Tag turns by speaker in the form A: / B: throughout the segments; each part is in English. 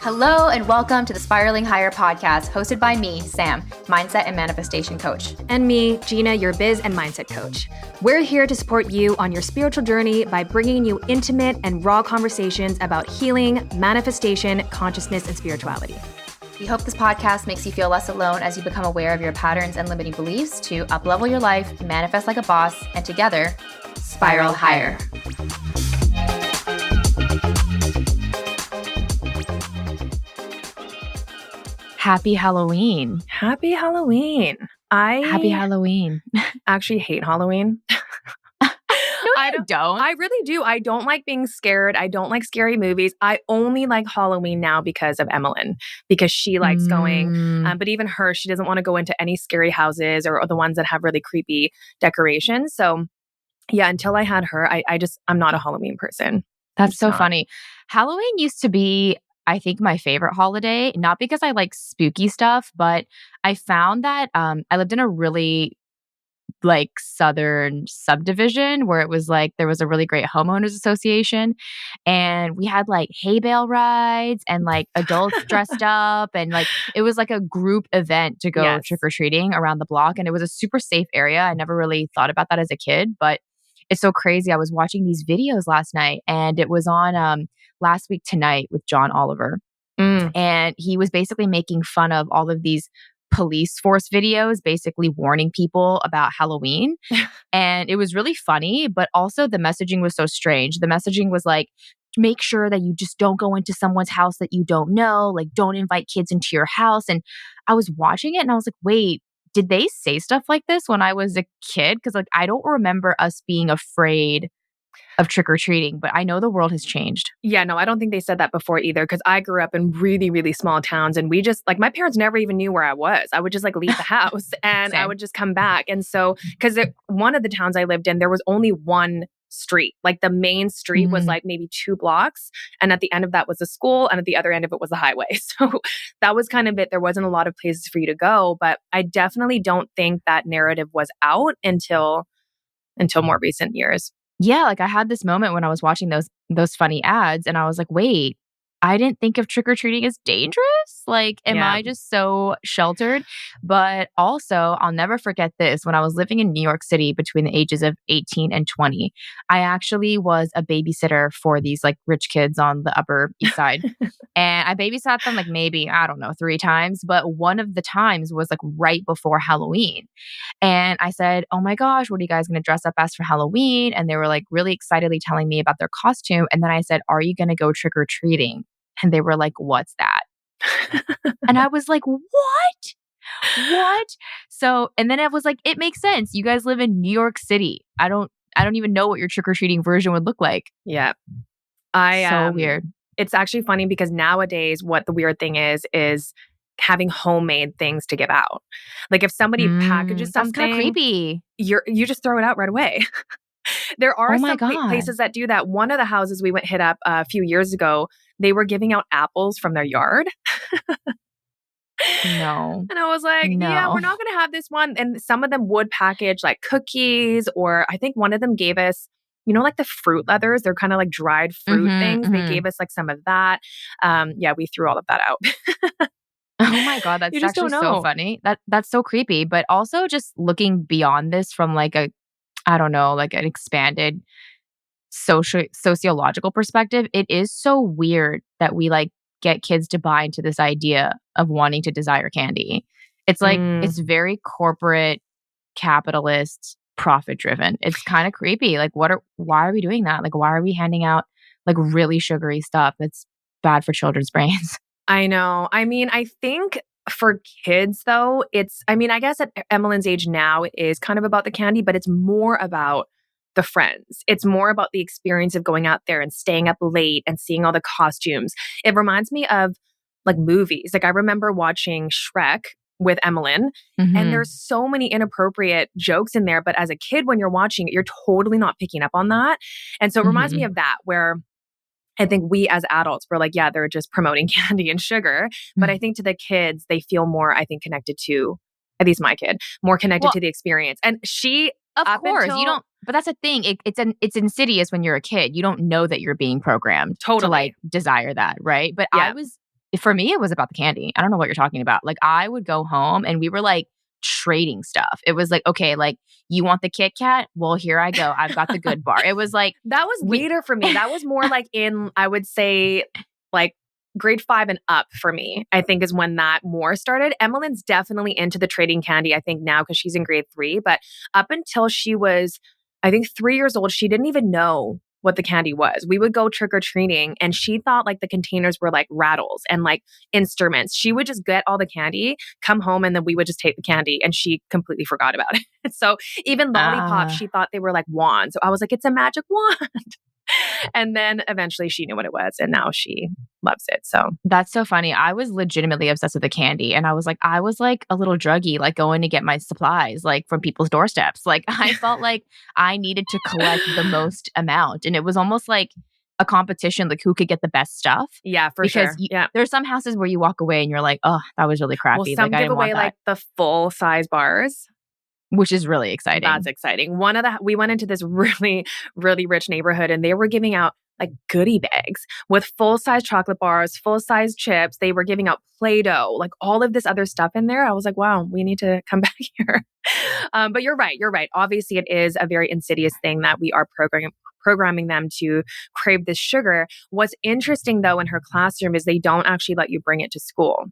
A: Hello and welcome to the Spiraling Higher podcast, hosted by me, Sam, mindset and manifestation coach.
B: And me, Gina, your biz and mindset coach. We're here to support you on your spiritual journey by bringing you intimate and raw conversations about healing, manifestation, consciousness, and spirituality.
A: We hope this podcast makes you feel less alone as you become aware of your patterns and limiting beliefs to uplevel your life, manifest like a boss, and together, spiral higher.
C: Happy Halloween.
B: Happy Halloween.
C: Happy Halloween.
B: Actually hate Halloween.
C: I don't.
B: I really do. I don't like being scared. I don't like scary movies. I only like Halloween now because of Emmeline, because she likes going. But even her, she doesn't want to go into any scary houses or the ones that have really creepy decorations. So yeah, until I had her, I'm not a Halloween person.
C: That's so funny. Halloween used to be, I think, my favorite holiday, not because I like spooky stuff, but I found that I lived in a really southern subdivision where it was there was a really great homeowners association, and we had hay bale rides and adults dressed up, and it was a group event to go trick-or-treating around the block, and it was a super safe area. I never really thought about that as a kid, but it's so crazy. I was watching these videos last night, and it was on Last Week Tonight with John Oliver. And he was basically making fun of all of these police force videos, basically warning people about Halloween. And it was really funny, but also the messaging was so strange. The messaging was make sure that you just don't go into someone's house that you don't know, don't invite kids into your house. And I was watching it and I was like, wait, did they say stuff like this when I was a kid? Because I don't remember us being afraid of trick-or-treating, but I know the world has changed.
B: Yeah, no, I don't think they said that before either, because I grew up in really, really small towns, and we just, my parents never even knew where I was. I would just leave the house and I would just come back. And so, because one of the towns I lived in, there was only one street. The main street was maybe 2 blocks, and at the end of that was a school, and at the other end of it was the highway. So that was kind of it. There wasn't a lot of places for you to go, but I definitely don't think that narrative was out until more recent years.
C: Yeah, I had this moment when I was watching those funny ads, and I was like, wait, I didn't think of trick-or-treating as dangerous. Am I just so sheltered? But also, I'll never forget this. When I was living in New York City between the ages of 18 and 20, I actually was a babysitter for these rich kids on the Upper East Side. And I babysat them maybe, I don't know, 3 times. But one of the times was right before Halloween. And I said, oh my gosh, what are you guys going to dress up as for Halloween? And they were really excitedly telling me about their costume. And then I said, are you going to go trick-or-treating? And they were like, what's that? And I was like, what? So, and then I was like, it makes sense. You guys live in New York City. I don't even know what your trick-or-treating version would look like.
B: Yeah.
C: So weird.
B: It's actually funny because nowadays what the weird thing is having homemade things to give out. If somebody packages something,
C: that's kind of creepy.
B: You just throw it out right away. There are some
C: God.
B: places that do that. One of the houses we hit up a few years ago, they were giving out apples from their yard.
C: No.
B: And I was like,
C: no.
B: Yeah, we're not going to have this one. And some of them would package cookies, or I think one of them gave us, the fruit leathers. They're kind of dried fruit things. They gave us some of that. Yeah, we threw all of that out.
C: Oh my God, that's actually so funny. That's so creepy. But also just looking beyond this from an expanded sociological perspective, it is so weird that we get kids to buy into this idea of wanting to desire candy. It's it's very corporate, capitalist, profit driven. It's kind of creepy. Why are we doing that? Why are we handing out really sugary stuff that's bad for children's brains?
B: I know. I think for kids though, I guess at Emmeline's age now, it is kind of about the candy, but it's more about the friends. It's more about the experience of going out there and staying up late and seeing all the costumes. It reminds me of movies. I remember watching Shrek with Emmeline, and there's so many inappropriate jokes in there. But as a kid, when you're watching it, you're totally not picking up on that. And so it reminds me of that, where I think we as adults were yeah, they're just promoting candy and sugar. But I think to the kids, they feel more, connected to, at least my kid, more connected to the experience. And she
C: Of
B: up
C: course,
B: until
C: you don't. But that's the thing. It's insidious when you're a kid. You don't know that you're being programmed to
B: Totally.
C: like desire that, right? But
B: Yeah.
C: for me, it was about the candy. I don't know what you're talking about. Like I would go home and we were like trading stuff. It was like, okay, like you want the Kit Kat? Well, here I go. I've got the good bar. It was like
B: that was later for me. That was more like in, I would say, like grade 5 and up for me, I think is when that more started. Emmeline's definitely into the trading candy, I think now because she's in grade 3. But up until she was, I think 3 years old, she didn't even know what the candy was. We would go trick-or-treating and she thought like the containers were like rattles and like instruments. She would just get all the candy, come home, and then we would just take the candy and she completely forgot about it. So even lollipops, she thought they were like wands. So I was like, it's a magic wand. And then eventually she knew what it was and now she loves it. So
C: that's so funny. I was legitimately obsessed with the candy and I was like a little druggie, like going to get my supplies like from people's doorsteps. Like I felt like I needed to collect the most amount. And it was almost like a competition, like who could get the best stuff.
B: Yeah, for
C: because
B: sure. Yeah.
C: There's some houses where you walk away and you're like, oh, that was really crappy.
B: Well, some
C: like I
B: give
C: didn't want
B: away
C: that.
B: like the full size bars.
C: Which is really exciting.
B: That's exciting. We went into this really, really rich neighborhood and they were giving out like goodie bags with full-size chocolate bars, full-size chips. They were giving out Play-Doh, like all of this other stuff in there. I was like, wow, we need to come back here. But you're right. Obviously, it is a very insidious thing that we are programming them to crave this sugar. What's interesting though in her classroom is they don't actually let you bring it to school.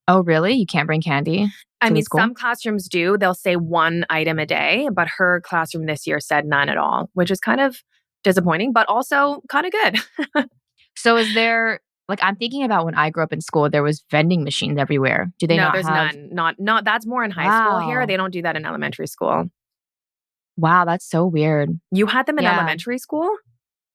C: Oh, really? You can't bring candy?
B: I mean, some classrooms do. They'll say one item a day, but her classroom this year said none at all, which is kind of disappointing, but also kind of good.
C: So is there, like, I'm thinking about when I grew up in school, there was vending machines everywhere. Do they
B: no,
C: not
B: there's
C: have?
B: none. Not that's more in high school here. They don't do that in elementary school.
C: Wow, that's so weird.
B: You had them in elementary school?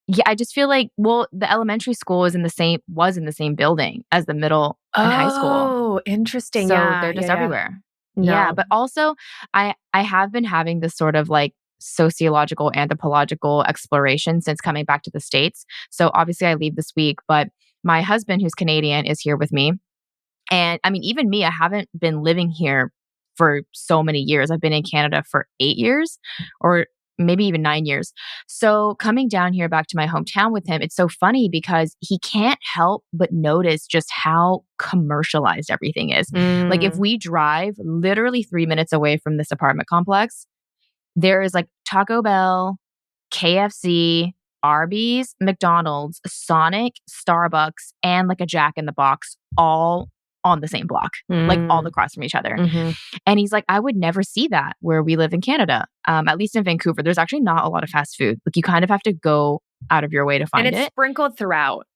C: Yeah, I just feel like, well, the elementary school was in the same building as the middle and high school.
B: Oh, interesting.
C: So
B: yeah,
C: they're just everywhere.
B: No.
C: Yeah, but also I have been having this sort of like sociological, anthropological exploration since coming back to the States. So obviously I leave this week, but my husband, who's Canadian, is here with me. And I mean, even me, I haven't been living here for so many years. I've been in Canada for 8 years or maybe even 9 years. So coming down here back to my hometown with him, it's so funny because he can't help but notice just how commercialized everything is. Like if we drive literally 3 minutes away from this apartment complex, there is like Taco Bell, KFC, Arby's, McDonald's, Sonic, Starbucks, and like a Jack in the Box all on the same block, like all across from each other. And he's like, I would never see that where we live in Canada. At least in Vancouver, there's actually not a lot of fast food. Like you kind of have to go out of your way to find it.
B: And it's sprinkled throughout.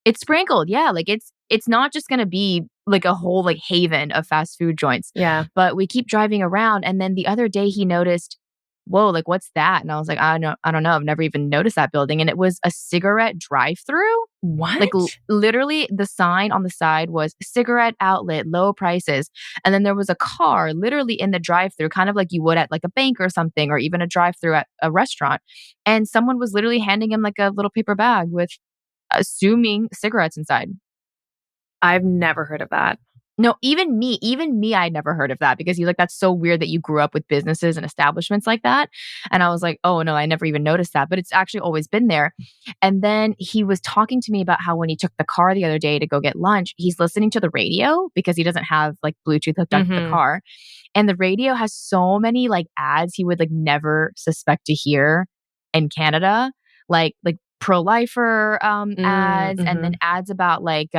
C: It's sprinkled, yeah. Like it's not just going to be like a whole like haven of fast food joints.
B: Yeah.
C: But we keep driving around, and then the other day he noticed, whoa, like what's that? And I was like, I don't know. I've never even noticed that building. And it was a cigarette drive-through.
B: What?
C: Like literally the sign on the side was cigarette outlet, low prices. And then there was a car literally in the drive-through, kind of like you would at like a bank or something, or even a drive-through at a restaurant. And someone was literally handing him like a little paper bag with assuming cigarettes inside.
B: I've never heard of that.
C: No, even me, I'd never heard of that because he's like, that's so weird that you grew up with businesses and establishments like that. And I was like, oh no, I never even noticed that, but it's actually always been there. And then he was talking to me about how when he took the car the other day to go get lunch, he's listening to the radio because he doesn't have like Bluetooth hooked up to the car. And the radio has so many like ads he would like never suspect to hear in Canada, like pro-lifer ads, and then ads about like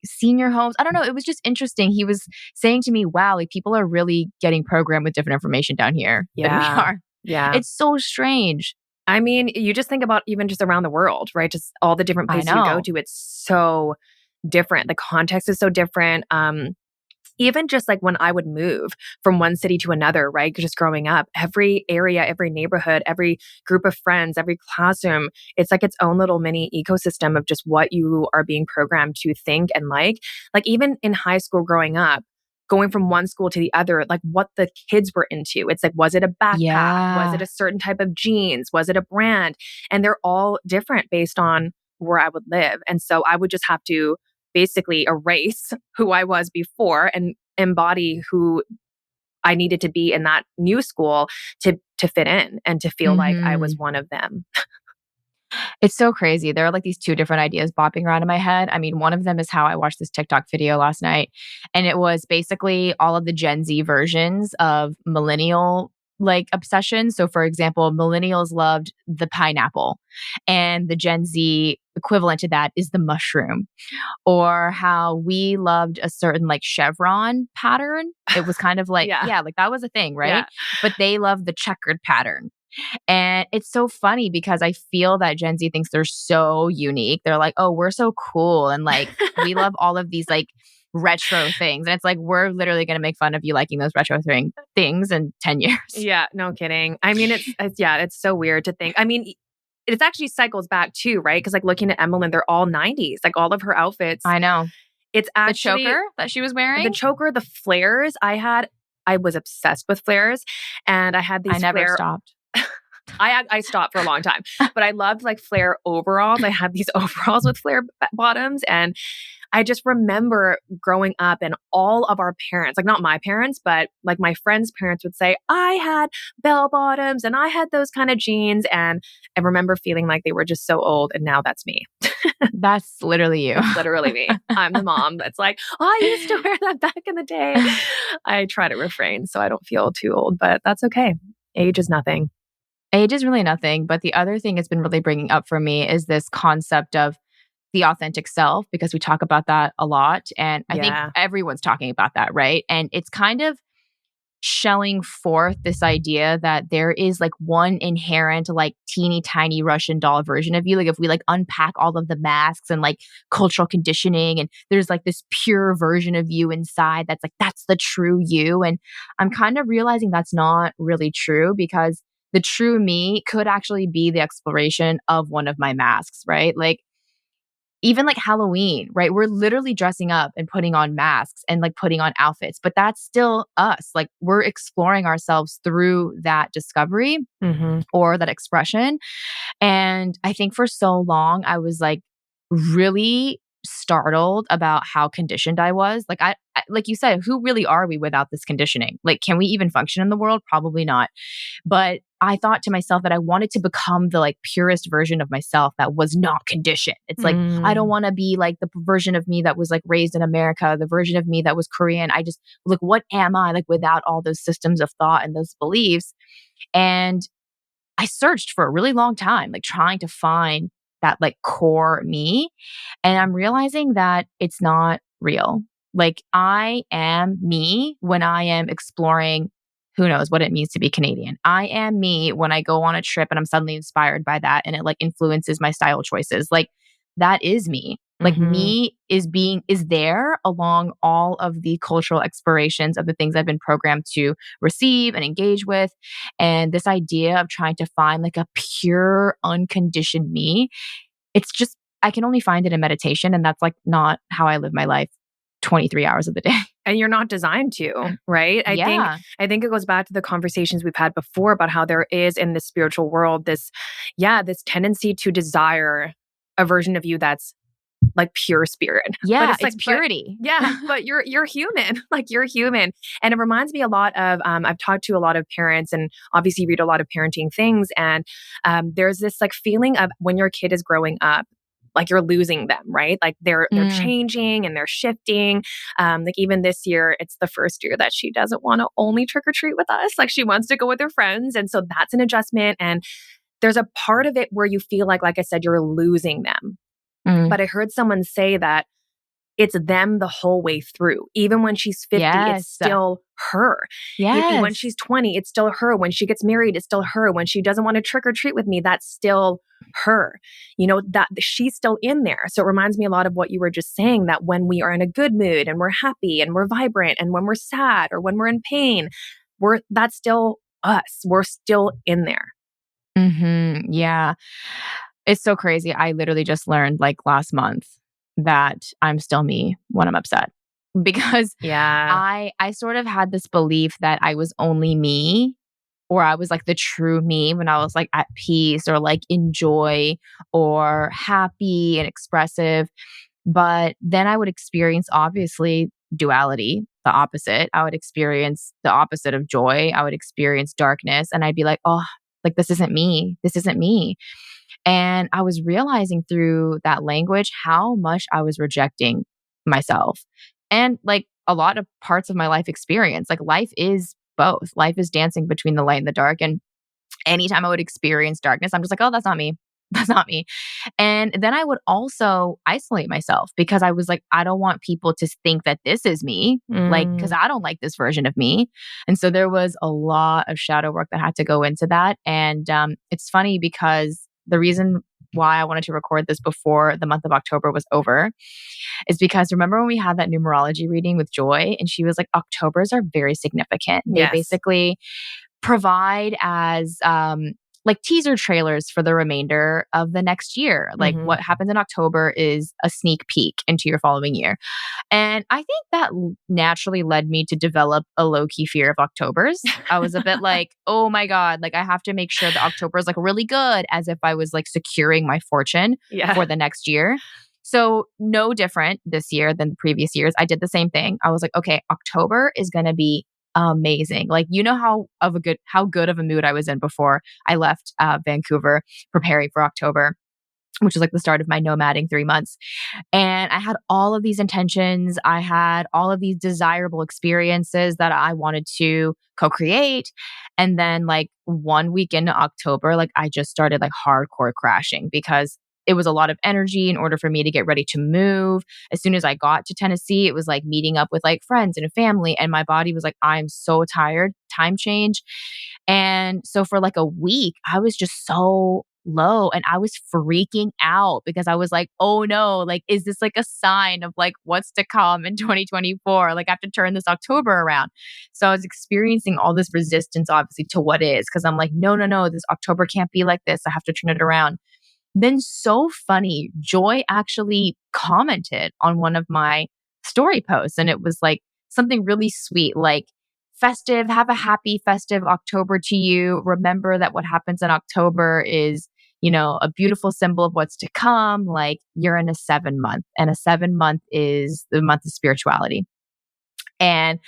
C: senior homes. I don't know. It was just interesting. He was saying to me, wow, like people are really getting programmed with different information down here than we are.
B: Yeah.
C: It's so strange.
B: I mean, you just think about even just around the world, right? Just all the different places you go to. It's so different. The context is so different. Even just like when I would move from one city to another, right? Just growing up, every area, every neighborhood, every group of friends, every classroom, it's like its own little mini ecosystem of just what you are being programmed to think and like. Like even in high school growing up, going from one school to the other, like what the kids were into. It's like, was it a backpack?
C: Yeah.
B: Was it a certain type of jeans? Was it a brand? And they're all different based on where I would live. And so I would just have to basically erase who I was before and embody who I needed to be in that new school to fit in and to feel like I was one of them.
C: It's so crazy. There are like these two different ideas bopping around in my head. I mean, one of them is how I watched this TikTok video last night, and it was basically all of the Gen Z versions of millennial like obsession. So, for example, millennials loved the pineapple, and the Gen Z equivalent to that is the mushroom, or how we loved a certain like chevron pattern. It was kind of like,
B: Yeah.
C: like that was a thing, right?
B: Yeah.
C: But they loved the checkered pattern. And it's so funny because I feel that Gen Z thinks they're so unique. They're like, oh, we're so cool. And like, we love all of these like retro things. And it's like, we're literally going to make fun of you liking those retro things in 10 years.
B: Yeah, no kidding. I mean, it's so weird to think. I mean, it actually cycles back too, right? Because like looking at Emmeline, they're all 90s, like all of her outfits.
C: I know.
B: It's actually
C: the choker that she was wearing.
B: The choker, the flares. I was obsessed with flares, and I had these.
C: I never stopped.
B: I stopped for a long time, but I loved like flare overalls. I had these overalls with flare bottoms, and I just remember growing up and all of our parents, like not my parents, but like my friends' parents would say, I had bell bottoms and I had those kind of jeans. And I remember feeling like they were just so old. And now that's me.
C: That's literally you.
B: That's literally me. I'm the mom that's like, I used to wear that back in the day. I try to refrain so I don't feel too old, but that's okay. Age is nothing.
C: Age is really nothing. But the other thing it's been really bringing up for me is this concept of the authentic self, because we talk about that a lot. And I think everyone's talking about that, right? And it's kind of shelling forth this idea that there is like one inherent, like teeny tiny Russian doll version of you. Like if we like unpack all of the masks and like cultural conditioning, and there's like this pure version of you inside that's like, that's the true you. And I'm kind of realizing that's not really true, because the true me could actually be the exploration of one of my masks, right? Like, even like Halloween, right? We're literally dressing up and putting on masks and like putting on outfits, but that's still us. Like we're exploring ourselves through that discovery or that expression. And I think for so long, I was like really startled about how conditioned I was. Like like you said, who really are we without this conditioning? Like, can we even function in the world? Probably not. But I thought to myself that I wanted to become the like purest version of myself that was not conditioned. It's like, I don't want to be like the version of me that was like raised in America, the version of me that was Korean. I just like, what am I like without all those systems of thought and those beliefs? And I searched for a really long time, like trying to find that like core me. And I'm realizing that it's not real. Like I am me when I am exploring who knows what it means to be Canadian. I am me when I go on a trip and I'm suddenly inspired by that and it like influences my style choices. Like that is me. Like me is there along all of the cultural explorations of the things I've been programmed to receive and engage with. And this idea of trying to find like a pure, unconditioned me, it's just, I can only find it in meditation. And that's like not how I live my life 23 hours of the day.
B: And you're not designed to, right? I think it goes back to the conversations we've had before about how there is in the spiritual world this tendency to desire a version of you that's like pure spirit.
C: Yeah,
B: but
C: it's
B: like
C: purity.
B: But you're human. Like you're human. And it reminds me a lot of, I've talked to a lot of parents and obviously read a lot of parenting things. And there's this like feeling of when your kid is growing up, like you're losing them, right? Like they're changing and they're shifting. Like even this year, it's the first year that she doesn't want to only trick or treat with us. Like she wants to go with her friends. And so that's an adjustment. And there's a part of it where you feel like I said, you're losing them. But I heard someone say that it's them the whole way through. Even when she's 50, it's still her. Even when she's 20, it's still her. When she gets married, it's still her. When she doesn't want to trick or treat with me, that's still her. You know, that she's still in there. So it reminds me a lot of what you were just saying, that when we are in a good mood and we're happy and we're vibrant, and when we're sad or when we're in pain, that's still us. We're still in there.
C: Yeah. It's so crazy. I literally just learned like last month that I'm still me when I'm upset, because I sort of had this belief that I was only me, or I was like the true me when I was like at peace or like in joy or happy and expressive. But then I would experience obviously duality, the opposite. I would experience the opposite of joy. I would experience darkness, and I'd be like, oh, like this isn't me. This isn't me. And I was realizing through that language how much I was rejecting myself and like a lot of parts of my life experience. Like life is both. Life is dancing between the light and the dark. And anytime I would experience darkness, I'm just like, oh, that's not me. That's not me. And then I would also isolate myself because I was like, I don't want people to think that this is me, like, because I don't like this version of me. And so there was a lot of shadow work that had to go into that. And it's funny because the reason why I wanted to record this before the month of October was over is because remember when we had that numerology reading with Joy and she was like, Octobers are very significant. They basically provide as like teaser trailers for the remainder of the next year. Like what happens in October is a sneak peek into your following year. And I think that naturally led me to develop a low-key fear of Octobers. I was a bit like, oh my God, like I have to make sure that October is like really good, as if I was like securing my fortune for the next year. So no different this year than the previous years. I did the same thing. I was like, okay, October is going to be amazing. Like, you know how good of a mood I was in before I left Vancouver preparing for October, which was like the start of my nomading 3 months. And I had all of these intentions. I had all of these desirable experiences that I wanted to co-create. And then like 1 week into October, like I just started like hardcore crashing because it was a lot of energy in order for me to get ready to move. As soon as I got to Tennessee, it was like meeting up with like friends and family. And my body was like, I'm so tired, time change. And so for like a week, I was just so low and I was freaking out because I was like, oh no, like, is this like a sign of like what's to come in 2024? Like I have to turn this October around. So I was experiencing all this resistance, obviously, to what is, because I'm like, no, this October can't be like this. I have to turn it around. Then so funny, Joy actually commented on one of my story posts and it was like something really sweet, like festive, have a happy festive October to you. Remember that what happens in October is, you know, a beautiful symbol of what's to come. Like you're in a 7-month and a 7-month is the month of spirituality. And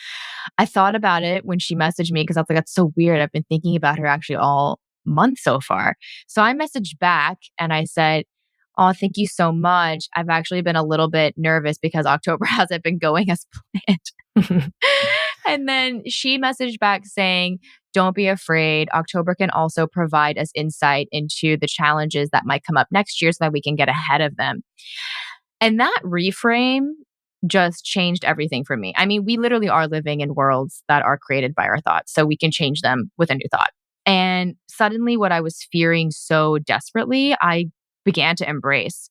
C: I thought about it when she messaged me because I was like, that's so weird. I've been thinking about her actually all month so far. So I messaged back and I said, oh, thank you so much. I've actually been a little bit nervous because October hasn't been going as planned. And then she messaged back saying, don't be afraid. October can also provide us insight into the challenges that might come up next year so that we can get ahead of them. And that reframe just changed everything for me. I mean, we literally are living in worlds that are created by our thoughts, so we can change them with a new thought. And suddenly what I was fearing so desperately, I began to embrace.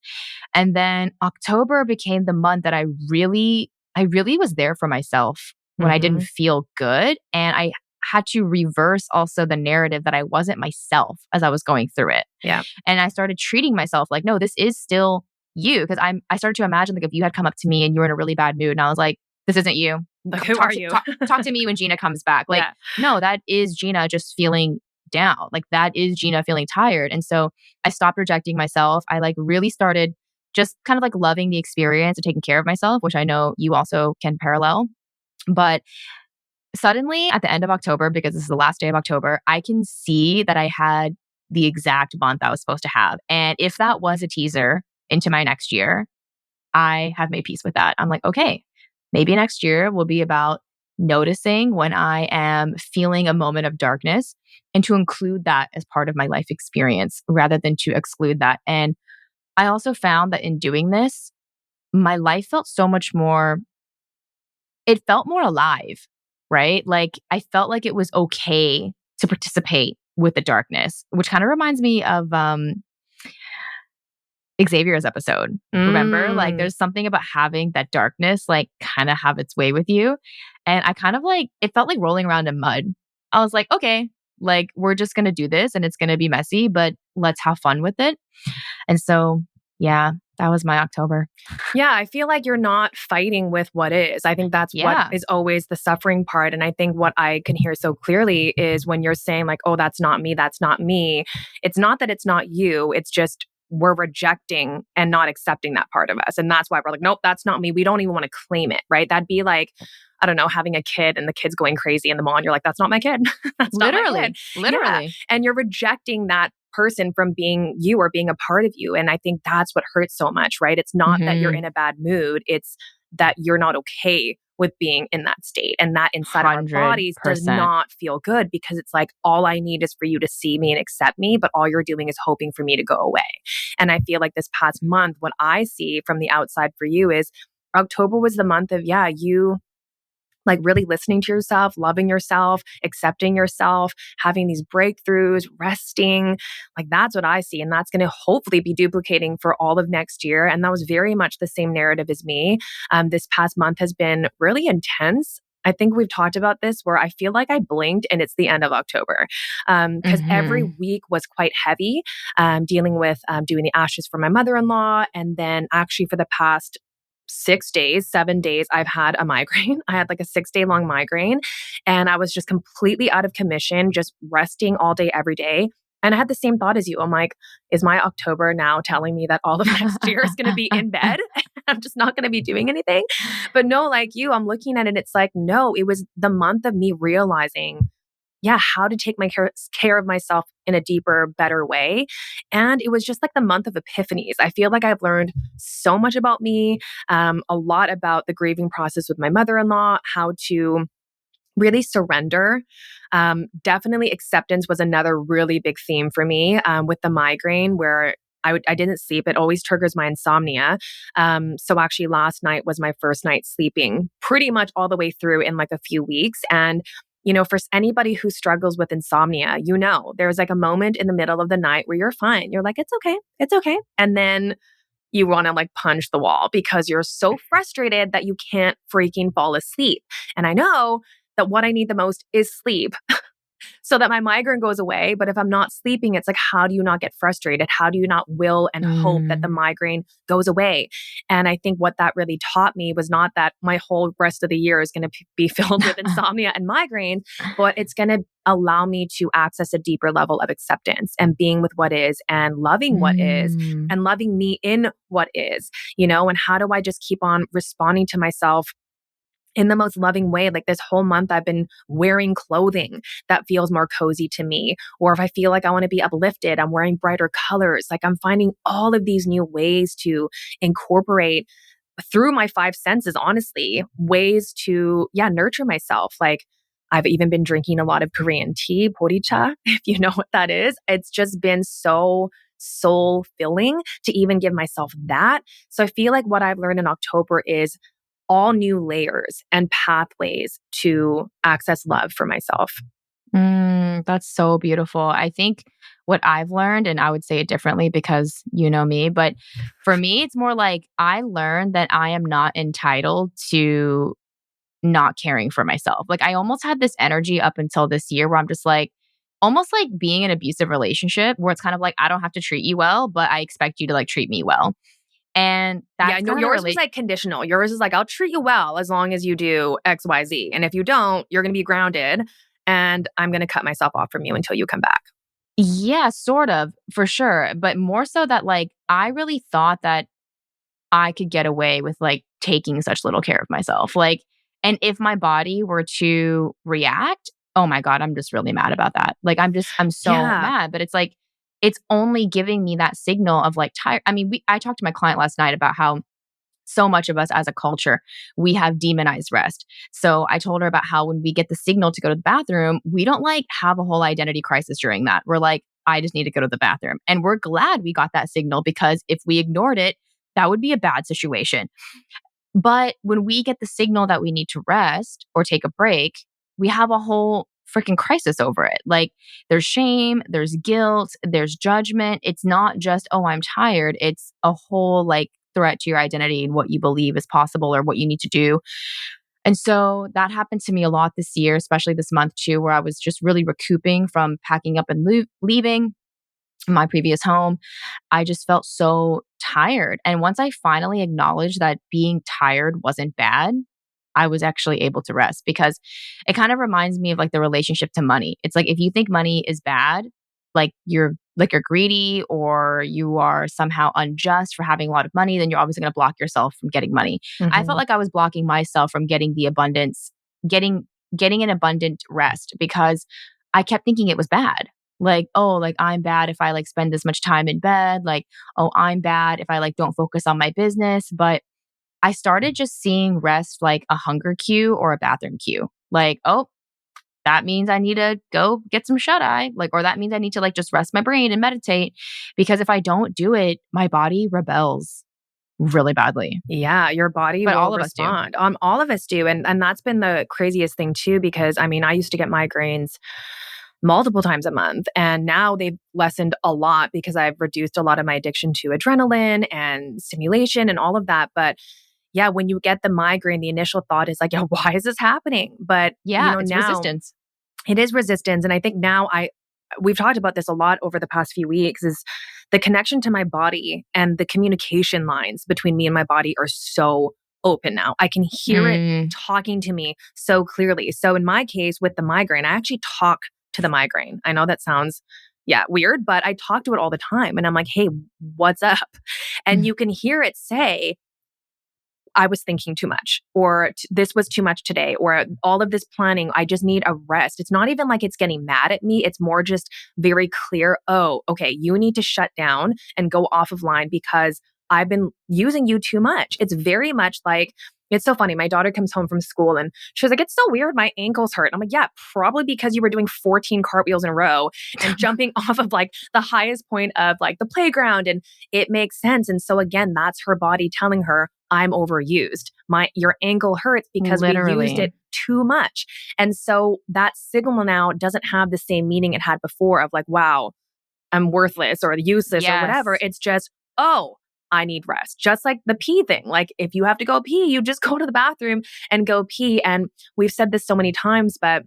C: And then October became the month that I really was there for myself when I didn't feel good. And I had to reverse also the narrative that I wasn't myself as I was going through it.
B: Yeah.
C: And I started treating myself like, no, this is still you. Because I started to imagine like if you had come up to me and you were in a really bad mood and I was like, this isn't you.
B: Like, who are you?
C: Talk to me when Gina comes back. Like, no, that is Gina just feeling down. Like that is Gina feeling tired. And so I stopped rejecting myself. I like really started just kind of like loving the experience and taking care of myself, which I know you also can parallel. But suddenly at the end of October, because this is the last day of October, I can see that I had the exact month I was supposed to have. And if that was a teaser into my next year, I have made peace with that. I'm like, okay, maybe next year will be about noticing when I am feeling a moment of darkness and to include that as part of my life experience rather than to exclude that. And I also found that in doing this, my life felt so much more, it felt more alive, right? Like I felt like it was okay to participate with the darkness, which kind of reminds me of Xavier's episode. Remember, like there's something about having that darkness like kind of have its way with you. And I kind of like, it felt like rolling around in mud. I was like, okay, like we're just going to do this and it's going to be messy, but let's have fun with it. And so, yeah, that was my October.
B: Yeah, I feel like you're not fighting with what is. I think that's what is always the suffering part. And I think what I can hear so clearly is when you're saying like, oh, that's not me. It's not that it's not you. It's just we're rejecting and not accepting that part of us. And that's why we're like, nope, that's not me. We don't even want to claim it, right? That'd be like, I don't know, having a kid and the kid's going crazy in the mall and you're like, that's not my kid. That's not my kid.
C: Literally.
B: Yeah. And you're rejecting that person from being you or being a part of you. And I think that's what hurts so much, right? It's not that you're in a bad mood. It's that you're not okay with being in that state. And that inside of our bodies does
C: 100%.
B: not feel good because it's like, all I need is for you to see me and accept me, but all you're doing is hoping for me to go away. And I feel like this past month, what I see from the outside for you is October was the month of, you like really listening to yourself, loving yourself, accepting yourself, having these breakthroughs, resting. Like that's what I see. And that's going to hopefully be duplicating for all of next year. And that was very much the same narrative as me. This past month has been really intense. I think we've talked about this where I feel like I blinked and it's the end of October. Because every week was quite heavy, dealing with doing the ashes for my mother-in-law. And then actually for the past 7 days, I've had a migraine. I had like a 6-day long migraine and I was just completely out of commission, just resting all day, every day. And I had the same thought as you. I'm like, is my October now telling me that all of next year is going to be in bed? I'm just not going to be doing anything. But no, like you, I'm looking at it. It's like, no, it was the month of me realizing how to take my care of myself in a deeper, better way. And it was just like the month of epiphanies. I feel like I've learned so much about me, a lot about the grieving process with my mother-in-law, how to really surrender. Definitely acceptance was another really big theme for me with the migraine where I didn't sleep. It always triggers my insomnia. So actually last night was my first night sleeping pretty much all the way through in like a few weeks. And for anybody who struggles with insomnia, there's like a moment in the middle of the night where you're fine. You're like, it's okay. It's okay. And then you want to like punch the wall because you're so frustrated that you can't freaking fall asleep. And I know that what I need the most is sleep so that my migraine goes away. But if I'm not sleeping, it's like, how do you not get frustrated? How do you not will and hope that the migraine goes away? And I think what that really taught me was not that my whole rest of the year is going to be filled with insomnia and migraines, but it's going to allow me to access a deeper level of acceptance and being with what is and loving what is and loving me in what is, and how do I just keep on responding to myself in the most loving way. Like this whole month, I've been wearing clothing that feels more cozy to me. Or if I feel like I want to be uplifted, I'm wearing brighter colors. Like I'm finding all of these new ways to incorporate through my 5 senses, honestly, ways to, nurture myself. Like I've even been drinking a lot of Korean tea, boricha, if you know what that is. It's just been so soul filling to even give myself that. So I feel like what I've learned in October is all new layers and pathways to access love for myself.
C: That's so beautiful. I think what I've learned, and I would say it differently because you know me, but for me, it's more like I learned that I am not entitled to not caring for myself. Like I almost had this energy up until this year where I'm just like, almost like being in an abusive relationship where it's kind of like, I don't have to treat you well, but I expect you to like treat me well. And that's
B: no, yours was like conditional. Yours is like, I'll treat you well as long as you do X, Y, Z. And if you don't, you're going to be grounded and I'm going to cut myself off from you until you come back.
C: Yeah, sort of, for sure. But more so that like, I really thought that I could get away with like taking such little care of myself. Like, and if my body were to react, oh my God, I'm just really mad about that. Like, I'm so mad. But it's like, it's only giving me that signal of like tired. I mean, I talked to my client last night about how so much of us as a culture, we have demonized rest. So I told her about how when we get the signal to go to the bathroom, we don't like have a whole identity crisis during that. We're like, I just need to go to the bathroom. And we're glad we got that signal because if we ignored it, that would be a bad situation. But when we get the signal that we need to rest or take a break, we have a whole freaking crisis over it. Like there's shame, there's guilt, there's judgment. It's not just, oh, I'm tired. It's a whole like threat to your identity and what you believe is possible or what you need to do. And so that happened to me a lot this year, especially this month too, where I was just really recouping from packing up and leaving my previous home. I just felt so tired. And once I finally acknowledged that being tired wasn't bad, I was actually able to rest because it kind of reminds me of like the relationship to money. It's like if you think money is bad, like you're like you're greedy or you are somehow unjust for having a lot of money, then you're obviously going to block yourself from getting money. I felt like I was blocking myself from getting the abundance, getting an abundant rest because I kept thinking it was bad. Like, oh, like I'm bad if I like spend this much time in bed. Like, oh, I'm bad if I like don't focus on my business. But I started just seeing rest like a hunger cue or a bathroom cue. Like, oh, that means I need to go get some shut eye. Like, or that means I need to like just rest my brain and meditate. Because if I don't do it, my body rebels really badly.
B: Yeah, your body
C: But
B: will
C: all of us do.
B: respond. All of us do. And that's been the craziest thing too, because I mean, I used to get migraines multiple times a month. And now they've lessened a lot because I've reduced a lot of my addiction to adrenaline and stimulation and all of that. But yeah, when you get the migraine, the initial thought is like, yeah, why is this happening? But
C: Yeah, it's
B: now
C: resistance.
B: it is resistance. And I think now we've talked about this a lot over the past few weeks is the connection to my body and the communication lines between me and my body are so open now. I can hear it talking to me so clearly. So in my case with the migraine, I actually talk to the migraine. I know that sounds weird, but I talk to it all the time and I'm like, "Hey, what's up?" And you can hear it say, I was thinking too much, or this was too much today, or all of this planning, I just need a rest. It's not even like it's getting mad at me. It's more just very clear. Oh, okay, you need to shut down and go off of line because I've been using you too much. It's very much like, it's so funny. My daughter comes home from school and she was like, it's so weird. My ankles hurt. I'm like, yeah, probably because you were doing 14 cartwheels in a row and jumping off of like the highest point of like the playground. And it makes sense. And so again, that's her body telling her, I'm overused. Your ankle hurts because we used it too much. And so that signal now doesn't have the same meaning it had before of like, wow, I'm worthless or useless or whatever. It's just, oh, I need rest. Just like the pee thing. Like if you have to go pee, you just go to the bathroom and go pee. And we've said this so many times, but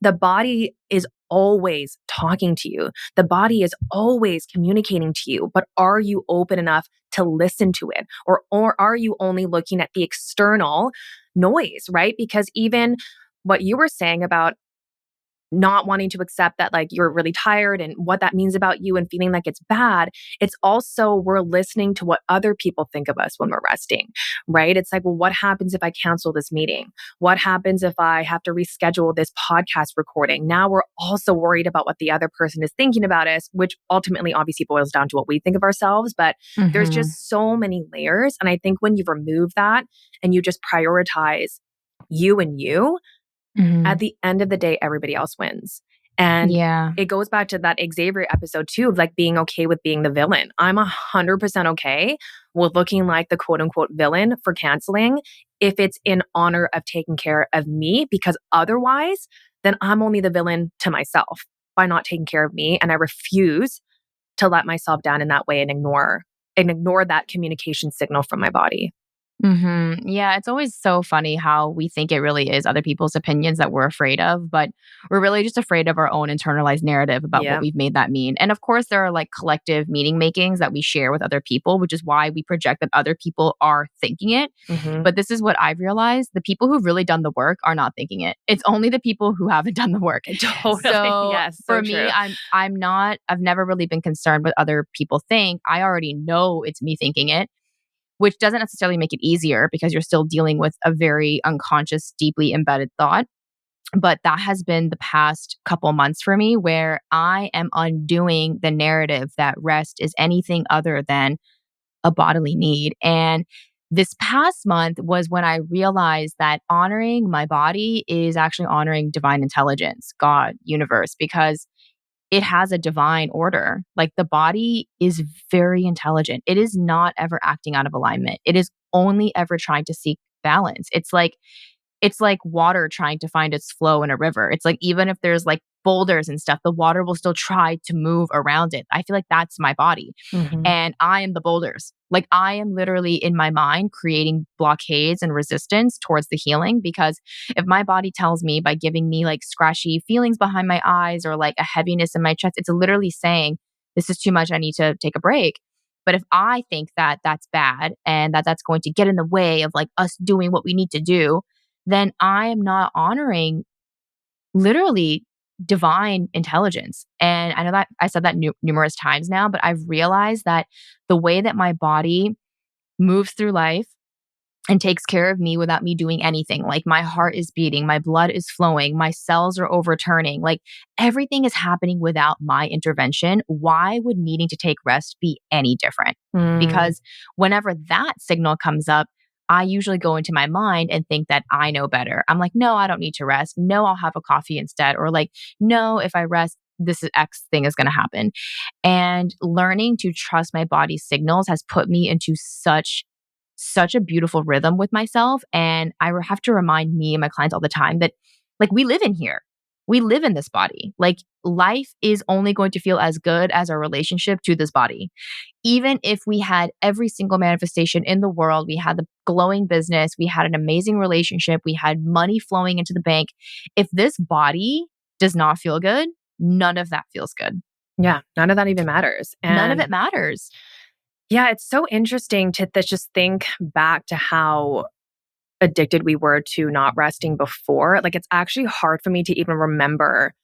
B: the body is always talking to you. The body is always communicating to you, but are you open enough to listen to it? Or are you only looking at the external noise, right? Because even what you were saying about not wanting to accept that like you're really tired and what that means about you and feeling like it's bad. It's also we're listening to what other people think of us when we're resting, right? It's like, well, what happens if I cancel this meeting? What happens if I have to reschedule this podcast recording? Now we're also worried about what the other person is thinking about us, which ultimately obviously boils down to what we think of ourselves. But there's just so many layers. And I think when you remove that and you just prioritize you and you, at the end of the day, everybody else wins. And it goes back to that Xavier episode too, of like being okay with being the villain. I'm 100% okay with looking like the quote unquote villain for canceling if it's in honor of taking care of me, because otherwise, then I'm only the villain to myself by not taking care of me. And I refuse to let myself down in that way and ignore that communication signal from my body.
C: Yeah, it's always so funny how we think it really is other people's opinions that we're afraid of, but we're really just afraid of our own internalized narrative about what we've made that mean. And of course, there are like collective meaning makings that we share with other people, which is why we project that other people are thinking it. But this is what I've realized. The people who've really done the work are not thinking it. It's only the people who haven't done the work.
B: Totally.
C: So
B: Yes.
C: for me, I've never really been concerned what other people think. I already know it's me thinking it, which doesn't necessarily make it easier because you're still dealing with a very unconscious, deeply embedded thought. But that has been the past couple months for me where I am undoing the narrative that rest is anything other than a bodily need. And this past month was when I realized that honoring my body is actually honoring divine intelligence, God, universe, because it has a divine order. Like the body is very intelligent. It is not ever acting out of alignment. It is only ever trying to seek balance. It's like water trying to find its flow in a river. It's like even if there's like boulders and stuff, the water will still try to move around it. I feel like that's my body. And I am the boulders. Like I am literally in my mind creating blockades and resistance towards the healing, because if my body tells me by giving me like scratchy feelings behind my eyes or like a heaviness in my chest, it's literally saying, this is too much. I need to take a break. But if I think that that's bad and that that's going to get in the way of like us doing what we need to do, then I am not honoring literally divine intelligence. And I know that I said that numerous times now, but I've realized that the way that my body moves through life and takes care of me without me doing anything. Like my heart is beating, my blood is flowing, my cells are overturning. Like everything is happening without my intervention. Why would needing to take rest be any different? Because whenever that signal comes up, I usually go into my mind and think that I know better. I'm like, no, I don't need to rest. No, I'll have a coffee instead. Or like, no, if I rest, this is X thing is going to happen. And learning to trust my body's signals has put me into such a beautiful rhythm with myself. And I have to remind me and my clients all the time that like we live in here. We live in this body. Like life is only going to feel as good as our relationship to this body. Even if we had every single manifestation in the world, we had the glowing business, we had an amazing relationship, we had money flowing into the bank. If this body does not feel good, none of that feels good.
B: Yeah, none of that even matters.
C: And none of it matters.
B: Yeah, it's so interesting to just think back to how addicted we were to not resting before. Like it's actually hard for me to even remember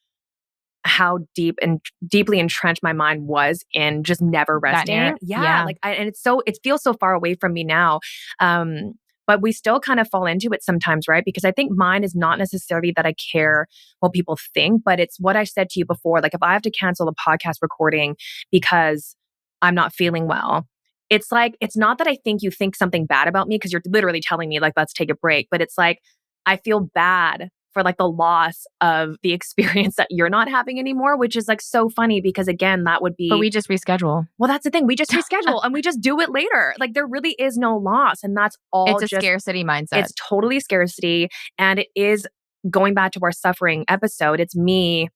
B: how deeply entrenched my mind was in just never resting. Yeah. Like and it feels so far away from me now. But we still kind of fall into it sometimes, right? Because I think mine is not necessarily that I care what people think, but it's what I said to you before. Like if I have to cancel a podcast recording because I'm not feeling well, it's like, it's not that I think you think something bad about me because you're literally telling me like, let's take a break. But it's like, I feel bad for like the loss of the experience that you're not having anymore, which is like so funny because again, that would be...
C: But we just reschedule.
B: Well, that's the thing. We just reschedule and we just do it later. Like there really is no loss. And that's all
C: It's a scarcity mindset.
B: It's totally scarcity. And it is going back to our suffering episode. It's me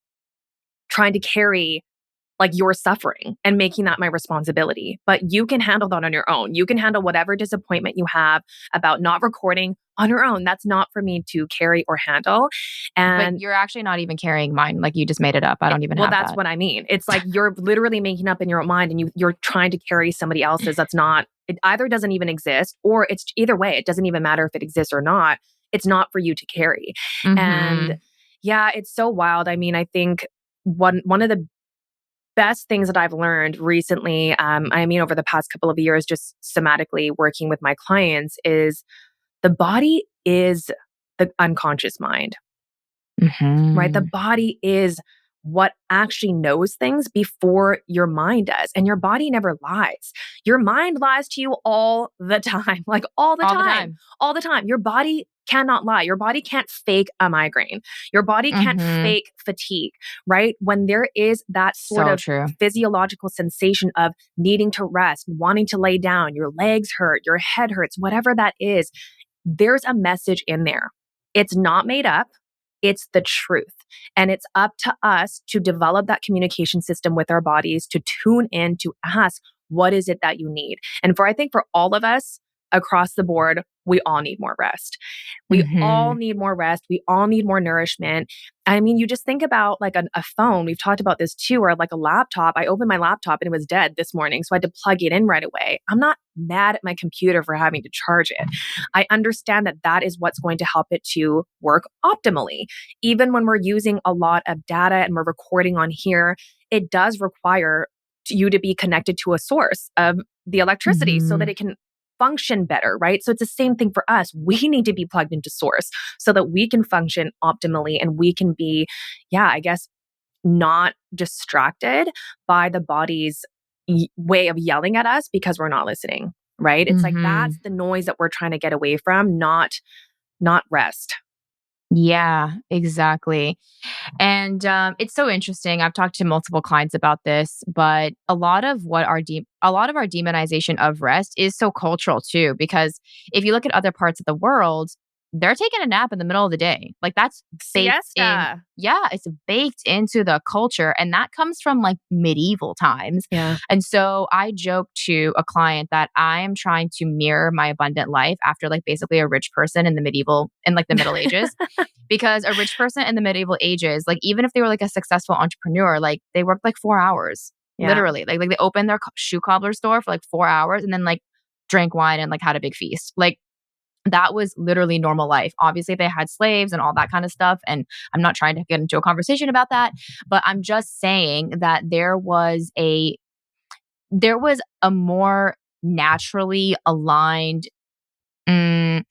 B: trying to carry like your suffering and making that my responsibility. But you can handle that on your own. You can handle whatever disappointment you have about not recording on your own. That's not for me to carry or handle. And
C: but you're actually not even carrying mine. Like you just made it up. I don't even have that.
B: Well, that's what I mean. It's like you're literally making up in your own mind and you're trying to carry somebody else's that's not, it either doesn't even exist or it's either way. It doesn't even matter if it exists or not. It's not for you to carry. And yeah, it's so wild. I mean, I think one of the best things that I've learned recently, over the past couple of years, just somatically working with my clients is the body is the unconscious mind, right? The body is what actually knows things before your mind does. And your body never lies. Your mind lies to you all the time, like all the time. Your body cannot lie. Your body can't fake a migraine. Your body can't fake fatigue, right? When there is that sort of physiological sensation of needing to rest, wanting to lay down, your legs hurt, your head hurts, whatever that is, there's a message in there. It's not made up. It's the truth. And it's up to us to develop that communication system with our bodies, to tune in, to ask, what is it that you need? And I think for all of us across the board, we all need more rest. We all need more rest. We all need more nourishment. I mean, you just think about like a phone. We've talked about this too, or like a laptop. I opened my laptop and it was dead this morning. So I had to plug it in right away. I'm not mad at my computer for having to charge it. I understand that that is what's going to help it to work optimally. Even when we're using a lot of data and we're recording on here, it does require you to be connected to a source of the electricity so that it can function better, right? So it's the same thing for us. We need to be plugged into source so that we can function optimally and we can be, not distracted by the body's way of yelling at us because we're not listening, right? It's like that's the noise that we're trying to get away from, not rest.
C: Yeah, exactly. And it's so interesting. I've talked to multiple clients about this, but a lot of our demonization of rest is so cultural too. Because if you look at other parts of the world, they're taking a nap in the middle of the day. Like that's baked in. Yeah, it's baked into the culture, and that comes from like medieval times.
B: Yeah.
C: And so I joke to a client that I am trying to mirror my abundant life after like basically a rich person in the Middle Ages. Because a rich person in the medieval ages, like even if they were like a successful entrepreneur, like they worked like 4 hours, literally. Like they opened their shoe cobbler store for like 4 hours and then like drank wine and like had a big feast. Like that was literally normal life. Obviously, they had slaves and all that kind of stuff. And I'm not trying to get into a conversation about that, but I'm just saying that there was a more naturally aligned mm,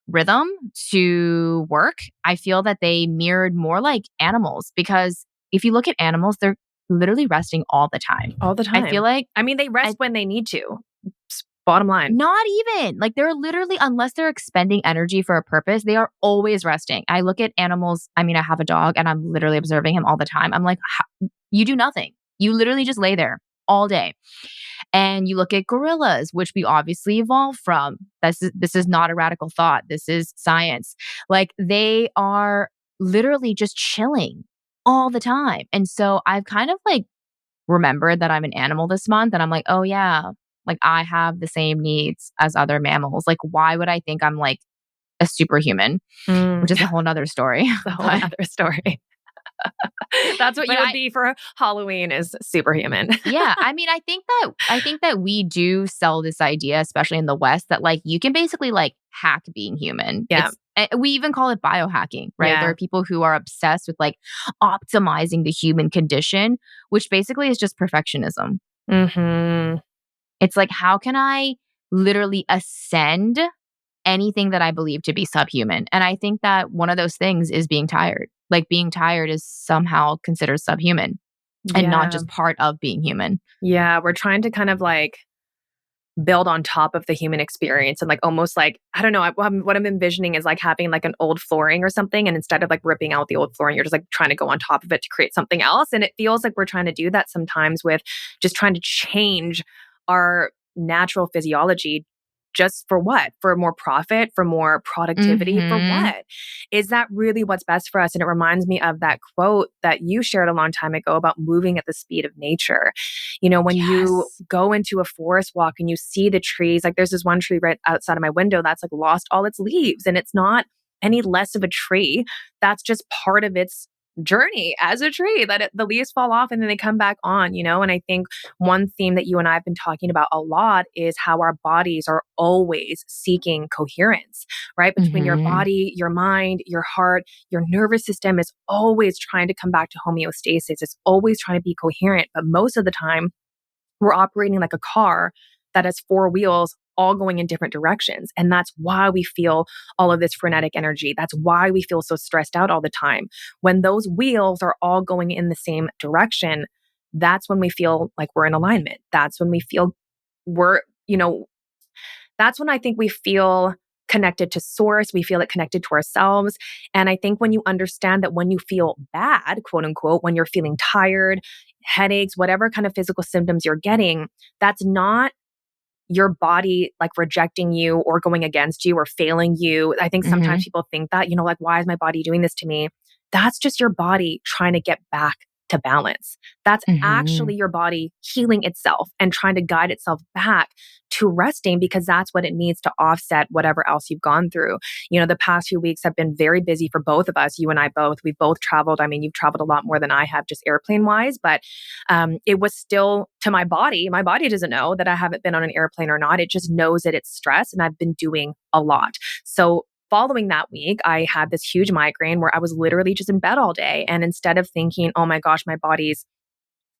C: rhythm to work. I feel that they mirrored more like animals because if you look at animals, they're literally resting all the time.
B: All the time.
C: I feel like
B: I mean, they rest when they need to. Bottom line.
C: not even like they're literally, unless they're expending energy for a purpose, they are always resting. I look at animals. I mean, I have a dog and I'm literally observing him all the time. I'm like, you do nothing. You literally just lay there all day. And you look at gorillas, which we obviously evolved from. This is not a radical thought. This is science. Like they are literally just chilling all the time. And so I've kind of like remembered that I'm an animal this month and I'm like, oh yeah, like I have the same needs as other mammals. Like why would I think I'm like a superhuman, which is a whole nother story.
B: A whole other story. That's what you would be for Halloween is superhuman.
C: Yeah. I mean, I think that we do sell this idea, especially in the West, that like you can basically like hack being human.
B: Yeah.
C: We even call it biohacking, right?
B: Yeah.
C: There are people who are obsessed with like optimizing the human condition, which basically is just perfectionism.
B: Mm-hmm.
C: It's like, how can I literally ascend anything that I believe to be subhuman? And I think that one of those things is being tired. Like being tired is somehow considered subhuman and not just part of being human.
B: Yeah. We're trying to kind of like build on top of the human experience and like almost like, I don't know, what I'm envisioning is like having like an old flooring or something. And instead of like ripping out the old flooring, you're just like trying to go on top of it to create something else. And it feels like we're trying to do that sometimes with just trying to change our natural physiology. Just for what? For more profit, for more productivity, for what? Is that really what's best for us? And it reminds me of that quote that you shared a long time ago about moving at the speed of nature. You know, when you go into a forest walk and you see the trees, like there's this one tree right outside of my window that's like lost all its leaves and it's not any less of a tree. That's just part of its journey as a tree that the leaves fall off and then they come back on, you know? And I think one theme that you and I have been talking about a lot is how our bodies are always seeking coherence, right? Between your body, your mind, your heart, your nervous system is always trying to come back to homeostasis. It's always trying to be coherent. But most of the time, we're operating like a car that has four wheels all going in different directions. And that's why we feel all of this frenetic energy. That's why we feel so stressed out all the time. When those wheels are all going in the same direction, that's when we feel like we're in alignment. That's when we feel that's when I think we feel connected to source. We feel it connected to ourselves. And I think when you understand that when you feel bad, quote unquote, when you're feeling tired, headaches, whatever kind of physical symptoms you're getting, that's not your body like rejecting you or going against you or failing you. I think sometimes people think that, you know, like, why is my body doing this to me? That's just your body trying to get back to balance. That's actually your body healing itself and trying to guide itself back to resting because that's what it needs to offset whatever else you've gone through. You know, the past few weeks have been very busy for both of us. You and I both. We've both traveled. I mean, you've traveled a lot more than I have, just airplane wise, but it was still to my body. My body doesn't know that I haven't been on an airplane or not. It just knows that it's stress and I've been doing a lot. So following that week, I had this huge migraine where I was literally just in bed all day. And instead of thinking, oh my gosh, my body's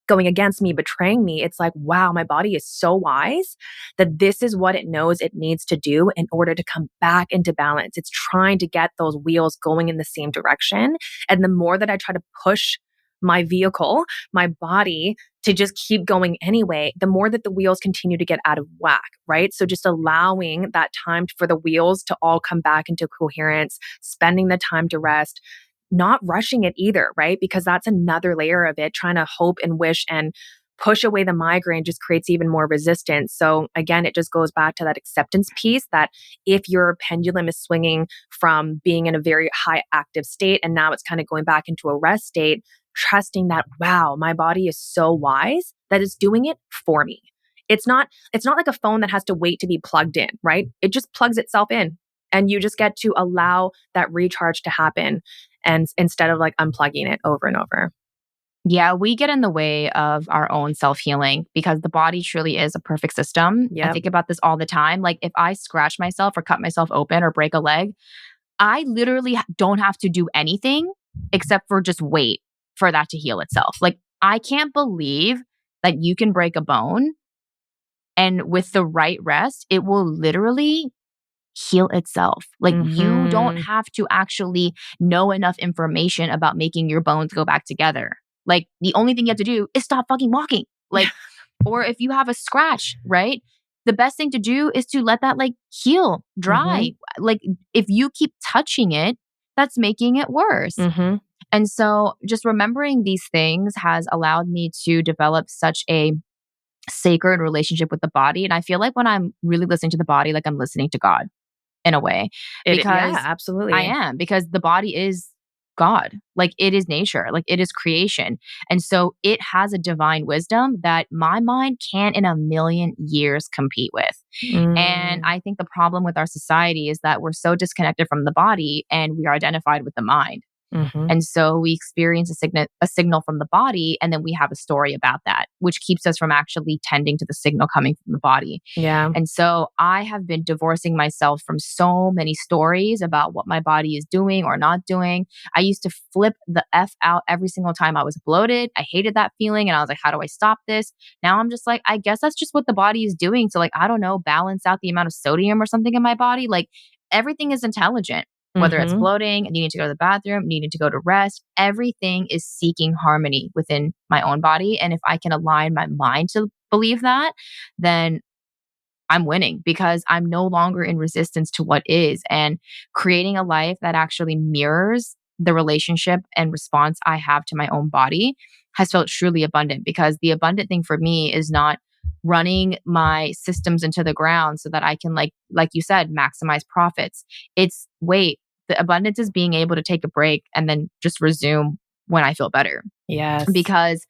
B: going against me, betraying me, it's like, wow, my body is so wise that this is what it knows it needs to do in order to come back into balance. It's trying to get those wheels going in the same direction. And the more that I try to push my vehicle, my body to just keep going anyway, the more that the wheels continue to get out of whack, right? So just allowing that time for the wheels to all come back into coherence, spending the time to rest, not rushing it either, right? Because that's another layer of it, trying to hope and wish and push away the migraine just creates even more resistance. So again, it just goes back to that acceptance piece that if your pendulum is swinging from being in a very high active state and now it's kind of going back into a rest state, trusting that, wow, my body is so wise that it's doing it for me. It's not like a phone that has to wait to be plugged in, right? It just plugs itself in and you just get to allow that recharge to happen and instead of like unplugging it over and over.
C: Yeah, we get in the way of our own self-healing because the body truly is a perfect system. I
B: Yep.
C: think about this all the time. Like if I scratch myself or cut myself open or break a leg, I literally don't have to do anything except for just wait for that to heal itself. Like I can't believe that you can break a bone and with the right rest, it will literally heal itself. Like you don't
B: Mhm.
C: have to actually know enough information about making your bones go back together. Like the only thing you have to do is stop fucking walking. Like, or if you have a scratch, right? The best thing to do is to let that like heal, dry.
B: Mhm.
C: Like if you keep touching it, that's making it worse.
B: Mhm.
C: And so just remembering these things has allowed me to develop such a sacred relationship with the body. And I feel like when I'm really listening to the body, like I'm listening to God in a way,
B: Yeah,
C: because I
B: absolutely.
C: am, because the body is God. Like it is nature, like it is creation. And so it has a divine wisdom that my mind can't in a million years compete with. And
B: Mm.
C: I think the problem with our society is that we're so disconnected from the body and we are identified with the mind.
B: Mhm.
C: And so we experience a signal from the body, and then we have a story about that, which keeps us from actually tending to the signal coming from the body.
B: Yeah.
C: And so I have been divorcing myself from so many stories about what my body is doing or not doing. I used to flip the F out every single time I was bloated. I hated that feeling. And I was like, how do I stop this? Now I'm just like, I guess that's just what the body is doing. So, like, I don't know, balance out the amount of sodium or something in my body. Like, everything is intelligent. Whether it's
B: Mhm.
C: bloating, needing to go to the bathroom, needing to go to rest, everything is seeking harmony within my own body. And if I can align my mind to believe that, then I'm winning because I'm no longer in resistance to what is, and creating a life that actually mirrors the relationship and response I have to my own body has felt truly abundant, because the abundant thing for me is not running my systems into the ground so that I can, like you said, maximize profits. It's wait, the abundance is being able to take a break and then just resume when I feel better,
B: Yes.
C: because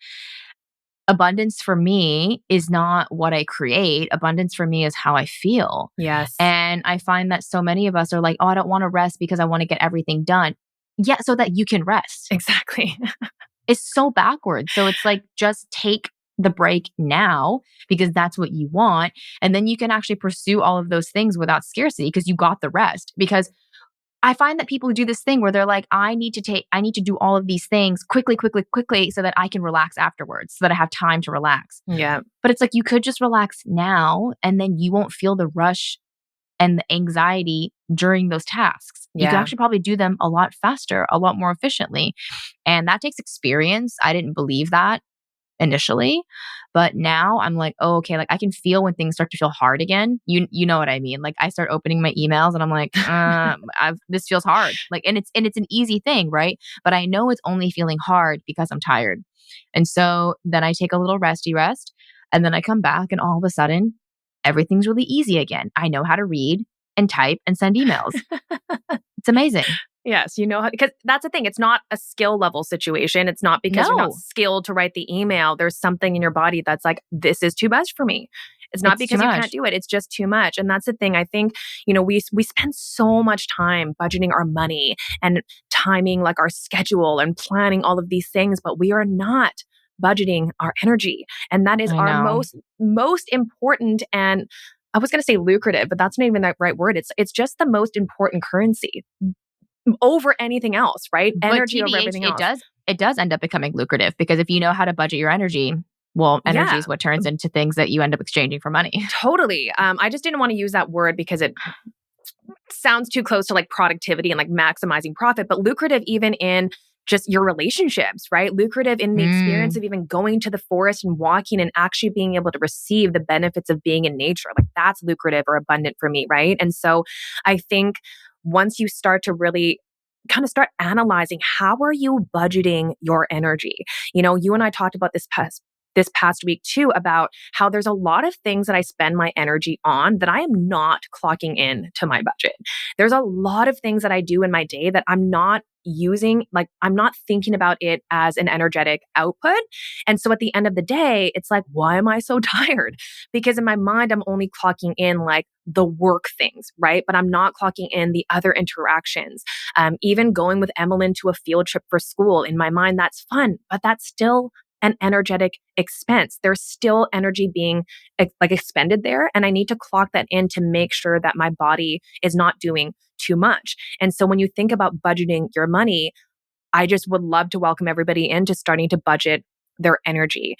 C: abundance for me is not what I create. Abundance for me is how I feel.
B: Yes.
C: And I find that so many of us are like, oh, I don't want to rest because I want to get everything done. Yeah, so that you can rest.
B: Exactly.
C: It's so backwards. So it's like, just take the break now because that's what you want. And then you can actually pursue all of those things without scarcity because you got the rest. Because I find that people do this thing where they're like, I need to do all of these things quickly, quickly, quickly so that I can relax afterwards, so that I have time to relax.
B: Yeah.
C: But it's like, you could just relax now and then you won't feel the rush and the anxiety during those tasks. You can
B: Yeah.
C: actually probably do them a lot faster, a lot more efficiently. And that takes experience. I didn't believe that initially, but now I'm like, oh, okay, like I can feel when things start to feel hard again. You know what I mean? Like I start opening my emails and I'm like, this feels hard. Like, and it's an easy thing, right? But I know it's only feeling hard because I'm tired. And so then I take a little resty rest, and then I come back and all of a sudden everything's really easy again. I know how to read and type and send emails. It's amazing.
B: Yes, you know how, because that's the thing. It's not a skill level situation. It's not because you're not
C: No,
B: skilled to write the email. There's something in your body that's like, this is too much for me. It's not
C: it's too
B: because you can't
C: much.
B: do it. It's just too much. And that's the thing. I think, we spend so much time budgeting our money and timing like our schedule and planning all of these things, but we are not budgeting our energy. And that is
C: I
B: our
C: know.
B: most important, and I was going to say lucrative, but that's not even the right word. It's just the most important currency over anything else, right?
C: But
B: Energy over
C: TBH,
B: everything
C: it
B: else.
C: does end up becoming lucrative, because if you know how to budget your energy, well, energy
B: Yeah,
C: is what turns into things that you end up exchanging for money.
B: totally. I just didn't want to use that word because it sounds too close to like productivity and like maximizing profit, but lucrative even in just your relationships, right? Lucrative in the experience
C: Mm,
B: of even going to the forest and walking and actually being able to receive the benefits of being in nature. Like that's lucrative or abundant for me, right? And so I think once you start to really kind of start analyzing how are you budgeting your energy? You and I talked about this this past week too about how there's a lot of things that I spend my energy on that I am not clocking in to my budget. There's a lot of things that I do in my day that I'm not using, like I'm not thinking about it as an energetic output. And so at the end of the day, it's like, why am I so tired? Because in my mind, I'm only clocking in like the work things, right? But I'm not clocking in the other interactions. Even going with Emmeline to a field trip for school, in my mind, that's fun, but that's still an energetic expense. There's still energy being like expended there. And I need to clock that in to make sure that my body is not doing too much. And so when you think about budgeting your money, I just would love to welcome everybody into starting to budget their energy,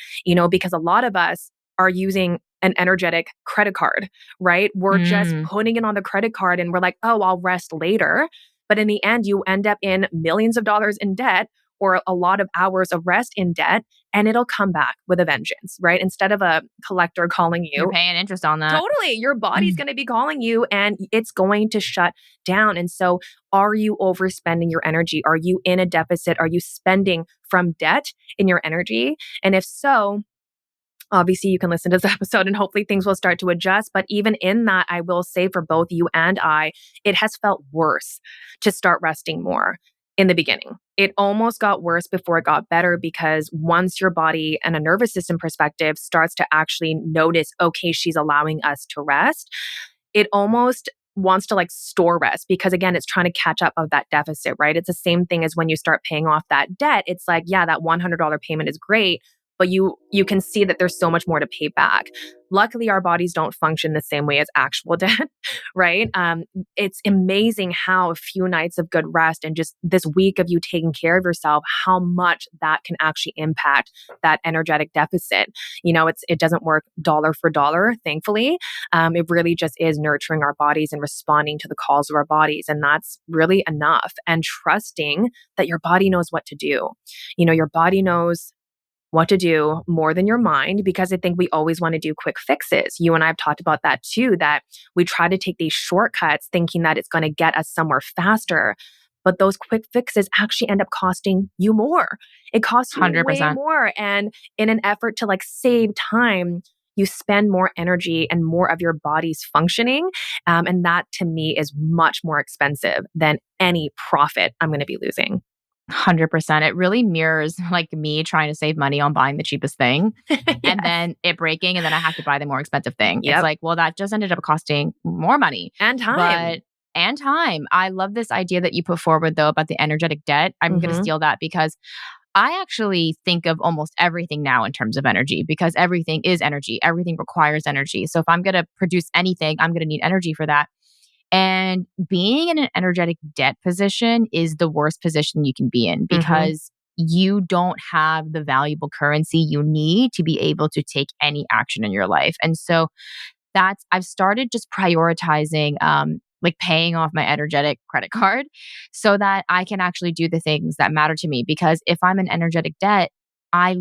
B: because a lot of us are using an energetic credit card, right? We're just putting it on the credit card and we're like, oh, I'll rest later. But in the end, you end up in millions of dollars in debt or a lot of hours of rest in debt, and it'll come back with a vengeance, right? Instead of a collector calling you.
C: You're paying interest on that.
B: Totally. Your body's going to be calling you and it's going to shut down. And so are you overspending your energy? Are you in a deficit? Are you spending from debt in your energy? And if so, obviously, you can listen to this episode and hopefully things will start to adjust. But even in that, I will say for both you and I, it has felt worse to start resting more in the beginning. It almost got worse before it got better, because once your body and a nervous system perspective starts to actually notice, okay, she's allowing us to rest, it almost wants to like store rest, because again, it's trying to catch up of that deficit, right? It's the same thing as when you start paying off that debt. It's like, yeah, that $100 payment is great, but you can see that there's so much more to pay back. Luckily, our bodies don't function the same way as actual debt, right? It's amazing how a few nights of good rest and just this week of you taking care of yourself, how much that can actually impact that energetic deficit. It doesn't work dollar for dollar, thankfully. It really just is nurturing our bodies and responding to the calls of our bodies. And that's really enough. And trusting that your body knows what to do. Your body knows what to do more than your mind, because I think we always want to do quick fixes. You and I have talked about that too, that we try to take these shortcuts thinking that it's going to get us somewhere faster. But those quick fixes actually end up costing you more. It costs you
C: 100%.
B: way more. And in an effort to like save time, you spend more energy and more of your body's functioning. And that to me is much more expensive than any profit I'm going to be losing.
C: 100%. It really mirrors like me trying to save money on buying the cheapest thing and then it breaking, and then I have to buy the more expensive thing.
B: Yep.
C: It's like, well, that just ended up costing more money.
B: And time.
C: And time. I love this idea that you put forward though about the energetic debt. I'm going to steal that, because I actually think of almost everything now in terms of energy, because everything is energy. Everything requires energy. So if I'm going to produce anything, I'm going to need energy for that. And being in an energetic debt position is the worst position you can be in, because you don't have the valuable currency you need to be able to take any action in your life. And so I've started just prioritizing, like paying off my energetic credit card so that I can actually do the things that matter to me. Because if I'm in energetic debt, I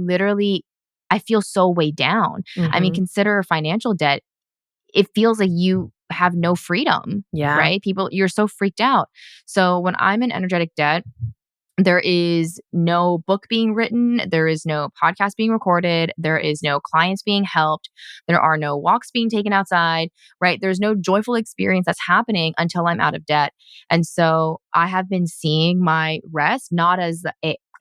C: feel so weighed down. I mean, consider financial debt. It feels like you have no freedom, right? You're so freaked out. So when I'm in energetic debt, there is no book being written. There is no podcast being recorded. There is no clients being helped. There are no walks being taken outside, right? There's no joyful experience that's happening until I'm out of debt. And so I have been seeing my rest not as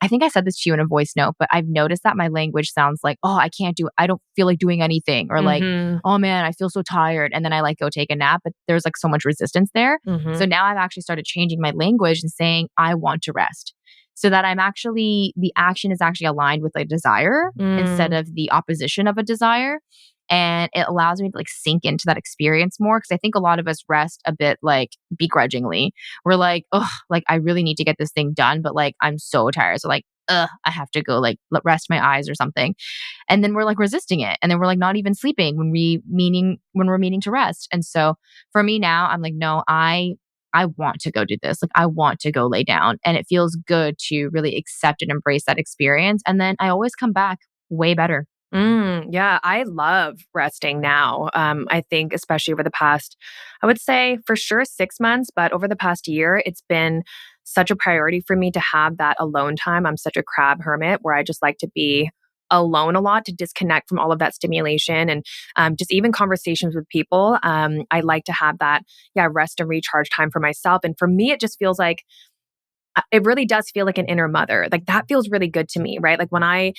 C: I think I said this to you in a voice note, but I've noticed that my language sounds like, oh, I don't feel like doing anything, or like, oh man, I feel so tired. And then I like go take a nap, but there's like so much resistance there. So now I've actually started changing my language and saying, I want to rest, so that the action is actually aligned with a desire instead of the opposition of a desire. And it allows me to like sink into that experience more, because I think a lot of us rest a bit like begrudgingly. We're like, oh, like I really need to get this thing done, but like I'm so tired. So like, I have to go like rest my eyes or something. And then we're like resisting it. And then we're like not even sleeping when we're meaning to rest. And so for me now, I'm like, no, I want to go do this. Like I want to go lay down. And it feels good to really accept and embrace that experience. And then I always come back way better.
B: Yeah, I love resting now. I think especially over the past, I would say for sure 6 months, but over the past year, it's been such a priority for me to have that alone time. I'm such a crab hermit where I just like to be alone a lot to disconnect from all of that stimulation and just even conversations with people. I like to have that, rest and recharge time for myself. And for me, it just feels like it really does feel like an inner mother. Like that feels really good to me, right? Like when I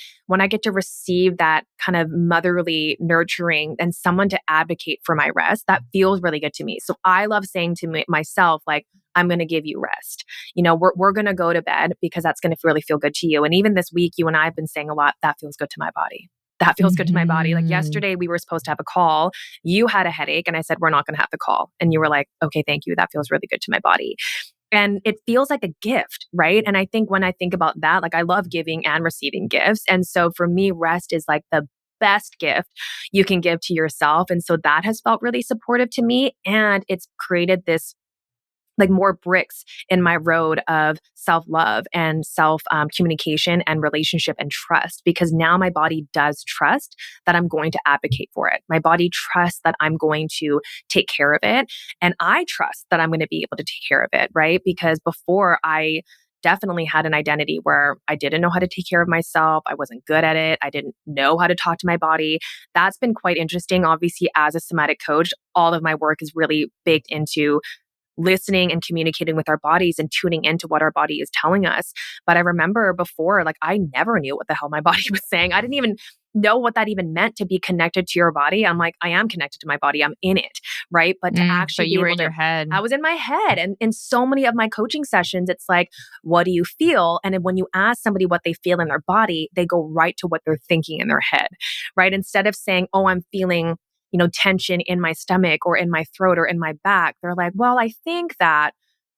B: get to receive that kind of motherly nurturing and someone to advocate for my rest, that feels really good to me. So I love saying to myself, like, I'm going to give you rest. We're going to go to bed because that's going to really feel good to you. And even this week, you and I have been saying a lot, that feels good to my body. That feels good to my body. Like yesterday, we were supposed to have a call. You had a headache and I said, we're not going to have the call. And you were like, okay, thank you. That feels really good to my body. And it feels like a gift, right? And I think when I think about that, like I love giving and receiving gifts. And so for me, rest is like the best gift you can give to yourself. And so that has felt really supportive to me. And it's created this like more bricks in my road of self-love and self-communication and relationship and trust, because now my body does trust that I'm going to advocate for it. My body trusts that I'm going to take care of it. And I trust that I'm going to be able to take care of it, right? Because before I definitely had an identity where I didn't know how to take care of myself. I wasn't good at it. I didn't know how to talk to my body. That's been quite interesting. Obviously, as a somatic coach, all of my work is really baked into listening and communicating with our bodies and tuning into what our body is telling us. But I remember before, like I never knew what the hell my body was saying. I didn't even know what that even meant to be connected to your body. I'm like, I am connected to my body. I'm in it. Right. But to actually
C: but you were in your head.
B: I was in my head. And in so many of my coaching sessions, it's like, what do you feel? And then when you ask somebody what they feel in their body, they go right to what they're thinking in their head. Right. Instead of saying, oh, I'm feeling tension in my stomach or in my throat or in my back. They're like, well, I think that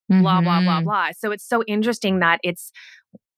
B: blah, blah, blah, blah. So it's so interesting that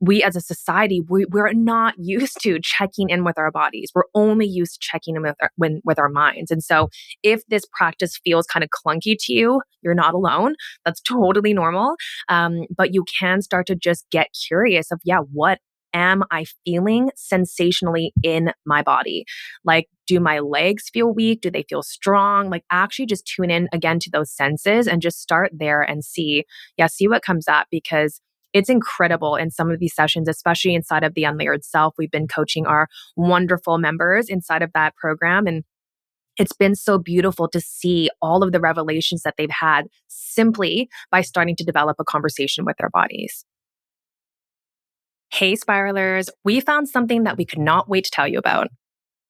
B: we as a society, we're not used to checking in with our bodies. We're only used to checking in with our minds. And so if this practice feels kind of clunky to you, you're not alone. That's totally normal. But you can start to just get curious of, what am I feeling sensationally in my body? Like, do my legs feel weak? Do they feel strong? Like actually just tune in again to those senses and just start there and see what comes up, because it's incredible in some of these sessions, especially inside of the Unlayered Self. We've been coaching our wonderful members inside of that program. And it's been so beautiful to see all of the revelations that they've had simply by starting to develop a conversation with their bodies. Hey, spiralers, we found something that we could not wait to tell you about.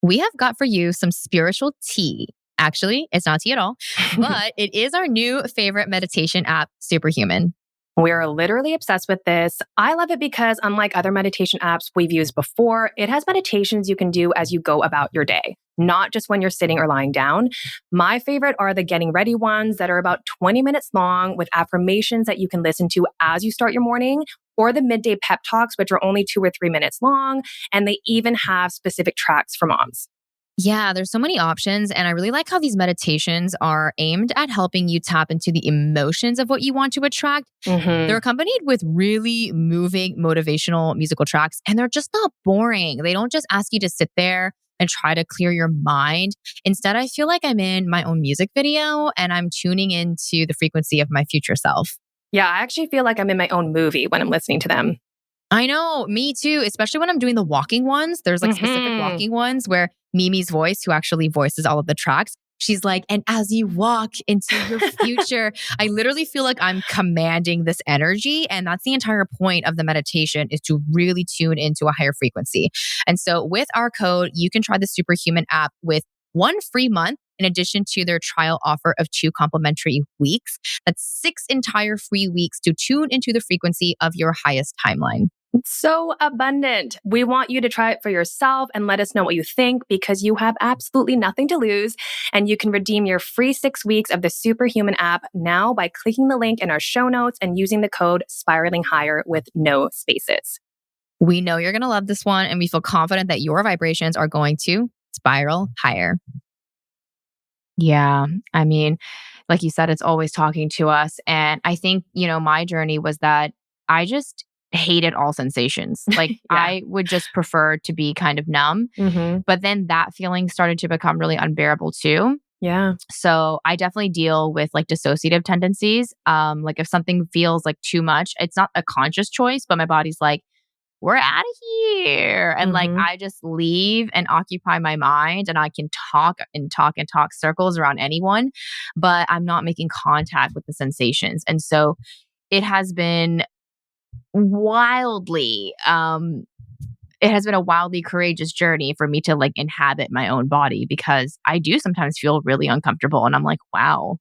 C: We have got for you some spiritual tea. Actually, it's not tea at all, but it is our new favorite meditation app, Superhuman.
B: We're literally obsessed with this. I love it because unlike other meditation apps we've used before, it has meditations you can do as you go about your day, not just when you're sitting or lying down. My favorite are the getting ready ones that are about 20 minutes long with affirmations that you can listen to as you start your morning, or the midday pep talks, which are only 2 or 3 minutes long. And they even have specific tracks for moms.
C: Yeah, there's so many options. And I really like how these meditations are aimed at helping you tap into the emotions of what you want to attract. They're accompanied with really moving motivational musical tracks, and they're just not boring. They don't just ask you to sit there and try to clear your mind. Instead, I feel like I'm in my own music video and I'm tuning into the frequency of my future self.
B: Yeah, I actually feel like I'm in my own movie when I'm listening to them.
C: I know, me too, especially when I'm doing the walking ones. There's like specific walking ones where Mimi's voice, who actually voices all of the tracks, she's like, and as you walk into your future, I literally feel like I'm commanding this energy. And that's the entire point of the meditation, is to really tune into a higher frequency. And so with our code, you can try the Superhuman app with 1 free month, in addition to their trial offer of 2 complimentary weeks. That's 6 entire free weeks to tune into the frequency of your highest timeline.
B: It's so abundant. We want you to try it for yourself and let us know what you think, because you have absolutely nothing to lose. And you can redeem your free 6 weeks of the Superhuman app now by clicking the link in our show notes and using the code Spiraling Higher with no spaces.
C: We know you're going to love this one, and we feel confident that your vibrations are going to spiral higher. Yeah. I mean, like you said, it's always talking to us. And I think, my journey was that I just hated all sensations. Like I would just prefer to be kind of numb. But then that feeling started to become really unbearable too.
B: Yeah.
C: So I definitely deal with like dissociative tendencies. Like if something feels like too much, it's not a conscious choice, but my body's like, we're out of here. And like, I just leave and occupy my mind, and I can talk and talk and talk circles around anyone, but I'm not making contact with the sensations. And so it has been wildly, it has been a wildly courageous journey for me to like inhabit my own body, because I do sometimes feel really uncomfortable. And I'm like, wow,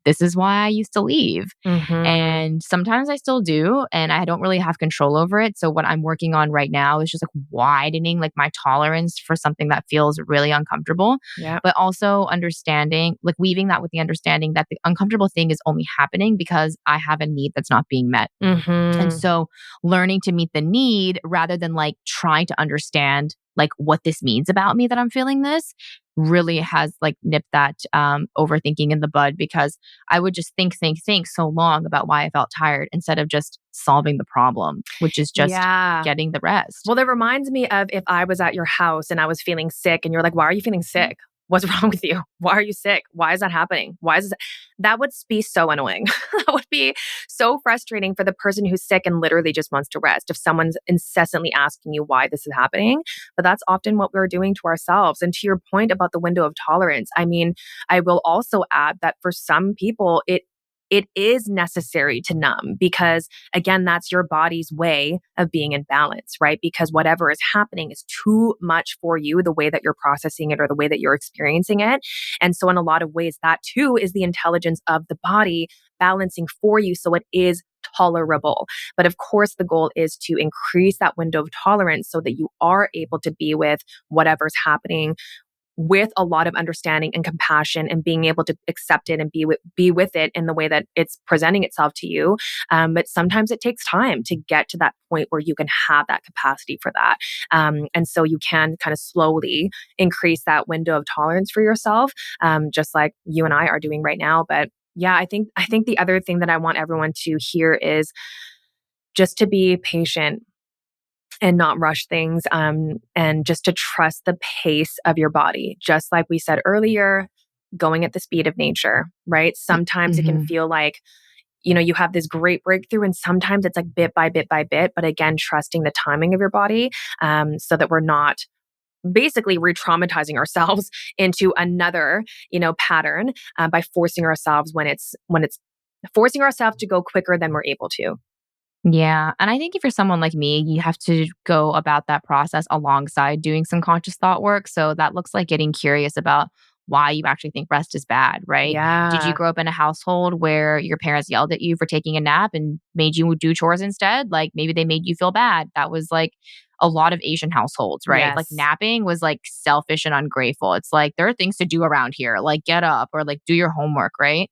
C: this is why I used to leave. And sometimes I still do, and I don't really have control over it. So what I'm working on right now is just like widening like my tolerance for something that feels really uncomfortable, but also understanding, like weaving that with the understanding that the uncomfortable thing is only happening because I have a need that's not being met. And so learning to meet the need rather than like trying to understand like what this means about me that I'm feeling this really has like nipped that overthinking in the bud, because I would just think so long about why I felt tired instead of just solving the problem, which is just getting the rest.
B: Well, that reminds me of if I was at your house and I was feeling sick and you're like, why are you feeling sick? What's wrong with you? Why are you sick? Why is that happening? Why is that would be so annoying. That would be so frustrating for the person who's sick and literally just wants to rest. If someone's incessantly asking you why this is happening, but that's often what we're doing to ourselves. And to your point about the window of tolerance, I mean, I will also add that for some people, it is necessary to numb, because again, that's your body's way of being in balance, right? Because whatever is happening is too much for you, the way that you're processing it or the way that you're experiencing it. And so in a lot of ways, that too is the intelligence of the body balancing for you so it is tolerable. But of course, the goal is to increase that window of tolerance so that you are able to be with whatever's happening with a lot of understanding and compassion, and being able to accept it and be with it in the way that it's presenting itself to you. But sometimes it takes time to get to that point where you can have that capacity for that. And so you can kind of slowly increase that window of tolerance for yourself, just like you and I are doing right now. But yeah, I think the other thing that I want everyone to hear is just to be patient and not rush things, and just to trust the pace of your body. Just like we said earlier, going at the speed of nature, right? Sometimes it can feel like, you have this great breakthrough, and sometimes it's like bit by bit by bit. But again, trusting the timing of your body, so that we're not basically re-traumatizing ourselves into another, pattern, by forcing ourselves when it's forcing ourselves to go quicker than we're able to.
C: Yeah. And I think if you're someone like me, you have to go about that process alongside doing some conscious thought work. So that looks like getting curious about why you actually think rest is bad, right? Did you
B: Yeah.
C: grow up in a household where your parents yelled at you for taking a nap and made you do chores instead? Like maybe they made you feel bad. That was like a lot of Asian households, right? Like
B: Yes.
C: napping was like selfish and ungrateful. It's like there are things to do around here, like get up or like do your homework, right?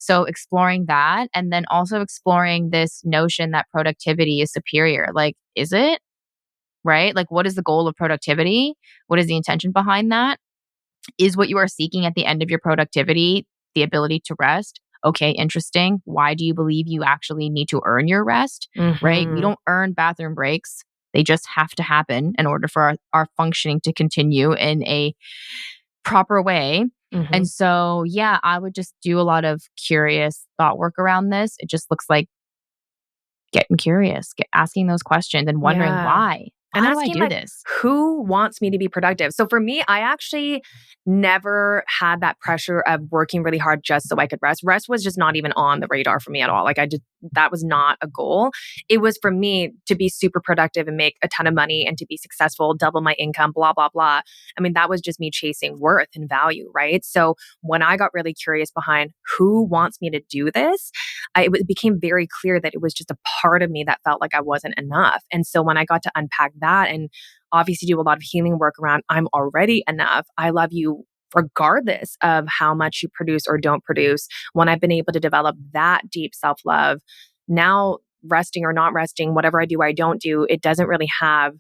C: So exploring that, and then also exploring this notion that productivity is superior. Like, is it? Right? Like, what is the goal of productivity? What is the intention behind that? Is what you are seeking at the end of your productivity the ability to rest? Okay, interesting. Why do you believe you actually need to earn your rest? Right? We don't earn bathroom breaks. They just have to happen in order for our functioning to continue in a proper way. And so, yeah, I would just do a lot of curious thought work around this. It just looks like getting curious, asking those questions and wondering
B: Yeah.
C: why.
B: And
C: Why do I
B: asking,
C: do
B: like,
C: this?
B: who wants me to be productive? So for me, I actually never had that pressure of working really hard just so I could rest. Rest was just not even on the radar for me at all. Like that was not a goal. It was for me to be super productive and make a ton of money and to be successful, double my income, blah, blah, blah. I mean, that was just me chasing worth and value, right? So when I got really curious behind who wants me to do this, it became very clear that it was just a part of me that felt like I wasn't enough. And so when I got to unpack that and obviously do a lot of healing work around I'm already enough, I love you regardless of how much you produce or don't produce, when I've been able to develop that deep self-love, now resting or not resting, whatever I do or I don't do, it doesn't really have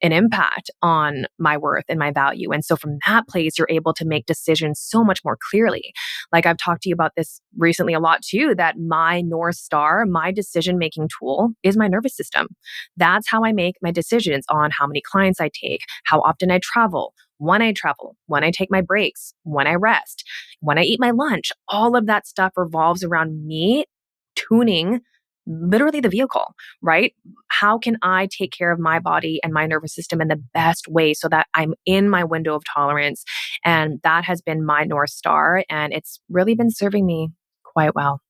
B: an impact on my worth and my value. And so from that place, you're able to make decisions so much more clearly. Like I've talked to you about this recently a lot too, that my North Star, my decision-making tool is my nervous system. That's how I make my decisions on how many clients I take, how often I travel, when I take my breaks, when I rest, when I eat my lunch. All of that stuff revolves around me tuning literally the vehicle, right? How can I take care of my body and my nervous system in the best way so that I'm in my window of tolerance? And that has been my North Star. And it's really been serving me quite well.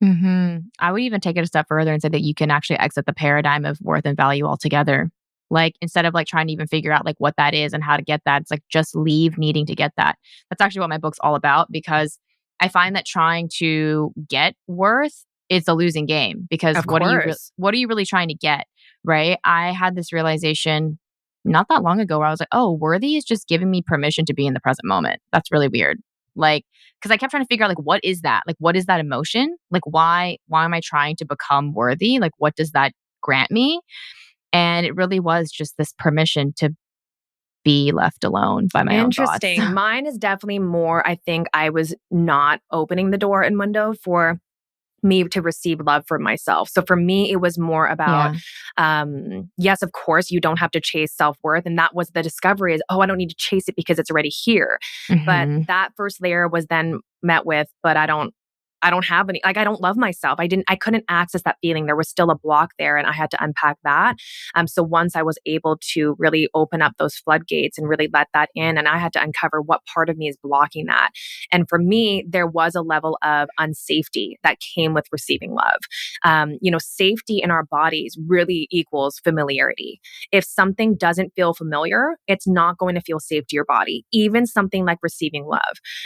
C: I would even take it a step further and say that you can actually exit the paradigm of worth and value altogether. Like instead of like trying to even figure out like what that is and how to get that, it's like just leave needing to get that. That's actually what my book's all about because I find that trying to get worth is a losing game because
B: Of course.
C: what are you really trying to get, right? I had this realization not that long ago where I was like, oh, worthy is just giving me permission to be in the present moment. That's really weird. Like, because I kept trying to figure out like what is that? Like what is that emotion? Like why am I trying to become worthy? Like what does that grant me? And it really was just this permission to be left alone by my own thoughts.
B: Interesting. Mine is definitely more, I think I was not opening the door and window for me to receive love for myself. So for me, it was more about, yes, of course, you don't have to chase self-worth. And that was the discovery is, oh, I don't need to chase it because it's already here. But that first layer was then met with, but I don't have any, like, I don't love myself. I couldn't access that feeling. There was still a block there and I had to unpack that. So once I was able to really open up those floodgates and really let that in, and I had to uncover what part of me is blocking that. And for me, there was a level of unsafety that came with receiving love. Safety in our bodies really equals familiarity. If something doesn't feel familiar, it's not going to feel safe to your body, even something like receiving love,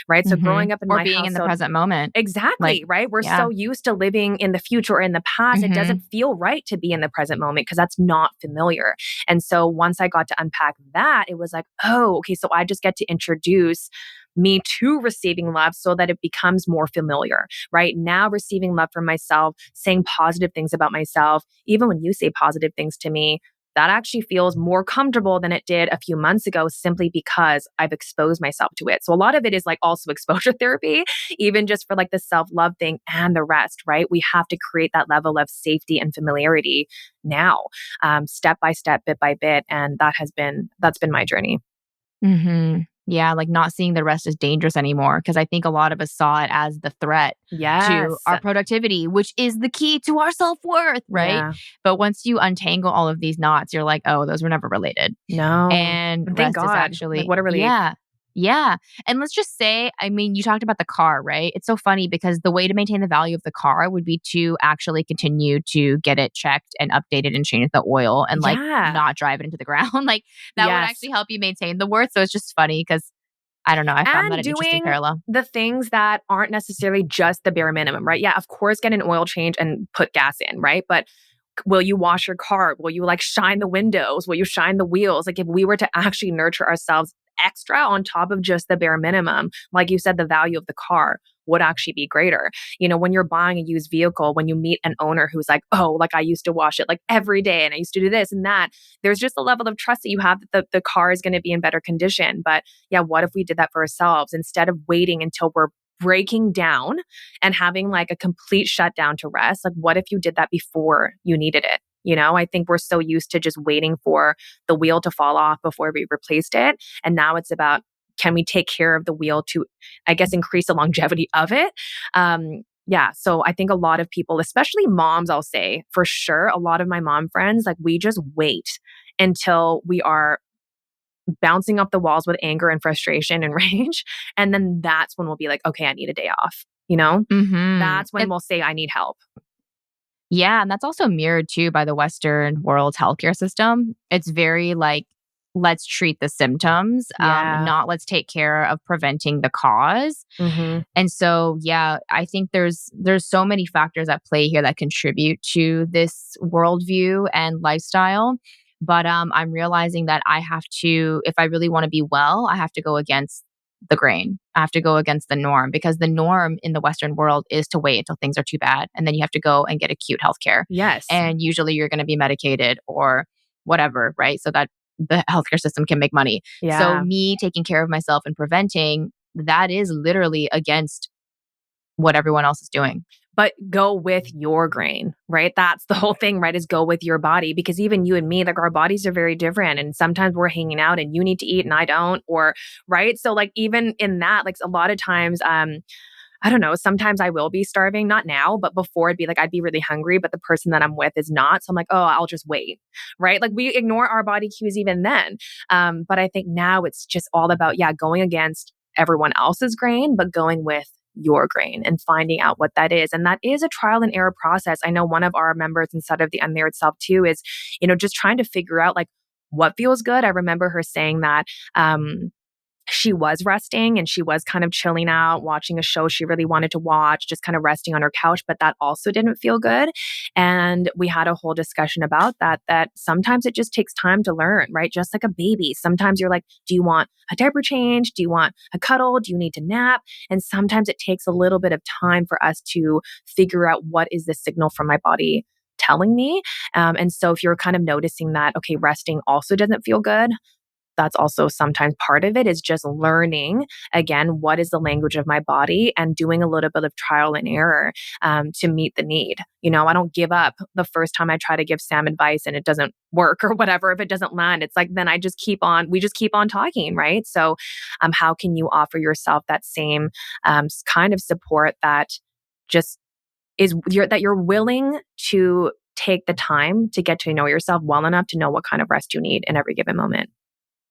B: right? So growing up in
C: or
B: my
C: being
B: household,
C: in the present moment.
B: exactly, right? We're so used to living in the future or in the past. It doesn't feel right to be in the present moment because that's not familiar. And so once I got to unpack that, it was like, oh, okay, so I just get to introduce me to receiving love so that it becomes more familiar, right? Now receiving love from myself, saying positive things about myself, even when you say positive things to me, that actually feels more comfortable than it did a few months ago simply because I've exposed myself to it. So a lot of it is like also exposure therapy, even just for like the self-love thing and the rest, right? We have to create that level of safety and familiarity now, step by step, bit by bit. And that's been my journey.
C: Yeah, like not seeing the rest as dangerous anymore. Because I think a lot of us saw it as the threat to
B: Yes.
C: our productivity, which is the key to our self worth, right?
B: Yeah.
C: But once you untangle all of these knots, you're like, oh, those were never related.
B: No.
C: And
B: And thank
C: rest is
B: God.
C: actually,
B: Like, what a relief.
C: yeah. Yeah. And let's just say, I mean, you talked about the car, right? It's so funny because the way to maintain the value of the car would be to actually continue to get it checked and updated and change the oil and like
B: Yeah.
C: not drive it into the ground. Like that would
B: Yes.
C: actually help you maintain the worth. So it's just funny because I don't know. I found that
B: And
C: an interesting
B: doing
C: parallel.
B: the things that aren't necessarily just the bare minimum, right? Yeah, of course, get an oil change and put gas in, right? But will you wash your car? Will you like shine the windows? Will you shine the wheels? Like if we were to actually nurture ourselves extra on top of just the bare minimum, like you said, the value of the car would actually be greater. When you're buying a used vehicle, when you meet an owner who's like, oh, like I used to wash it like every day and I used to do this and that, there's just a level of trust that you have that the car is going to be in better condition. But yeah, what if we did that for ourselves instead of waiting until we're breaking down and having like a complete shutdown to rest? Like, what if you did that before you needed it? I think we're so used to just waiting for the wheel to fall off before we replaced it. And now it's about, can we take care of the wheel to, I guess, increase the longevity of it? Yeah. So I think a lot of people, especially moms, I'll say for sure, a lot of my mom friends, like we just wait until we are bouncing off the walls with anger and frustration and rage. And then that's when we'll be like, okay, I need a day off. That's when we'll say, I need help.
C: Yeah, and that's also mirrored too by the Western world healthcare system. It's very like, let's treat the symptoms,
B: Yeah.
C: not let's take care of preventing the cause. And so, yeah, I think there's so many factors at play here that contribute to this worldview and lifestyle. But I'm realizing that I have to, if I really want to be well, I have to go against the grain. I have to go against the norm because the norm in the Western world is to wait until things are too bad. And then you have to go and get acute healthcare.
B: Yes.
C: And usually you're going to be medicated or whatever, right? So that the healthcare system can make money.
B: Yeah.
C: So me taking care of myself and preventing, that is literally against what everyone else is doing.
B: But go with your grain, right? That's the whole thing, right? Is go with your body, because even you and me, like our bodies are very different. And sometimes we're hanging out and you need to eat and I don't, or right. So like even in that, like a lot of times, I don't know, sometimes I will be starving, not now, but before it'd be like, I'd be really hungry, but the person that I'm with is not. So I'm like, oh, I'll just wait, right? Like we ignore our body cues even then. But I think now it's just all about, going against everyone else's grain, but going with your grain and finding out what that is. And that is a trial and error process. I know one of our members inside of the Unlayered Self too is, just trying to figure out like what feels good. I remember her saying that, she was resting and she was kind of chilling out, watching a show she really wanted to watch, just kind of resting on her couch, but that also didn't feel good. And we had a whole discussion about that sometimes it just takes time to learn, right? Just like a baby. Sometimes you're like, do you want a diaper change? Do you want a cuddle? Do you need to nap? And sometimes it takes a little bit of time for us to figure out what is the signal from my body telling me. And so if you're kind of noticing that, okay, resting also doesn't feel good, that's also sometimes part of it is just learning, again, what is the language of my body and doing a little bit of trial and error to meet the need. I don't give up the first time I try to give Sam advice and it doesn't work or whatever. If it doesn't land, it's like, then we just keep on talking, right? So how can you offer yourself that same kind of support that just that you're willing to take the time to get to know yourself well enough to know what kind of rest you need in every given moment.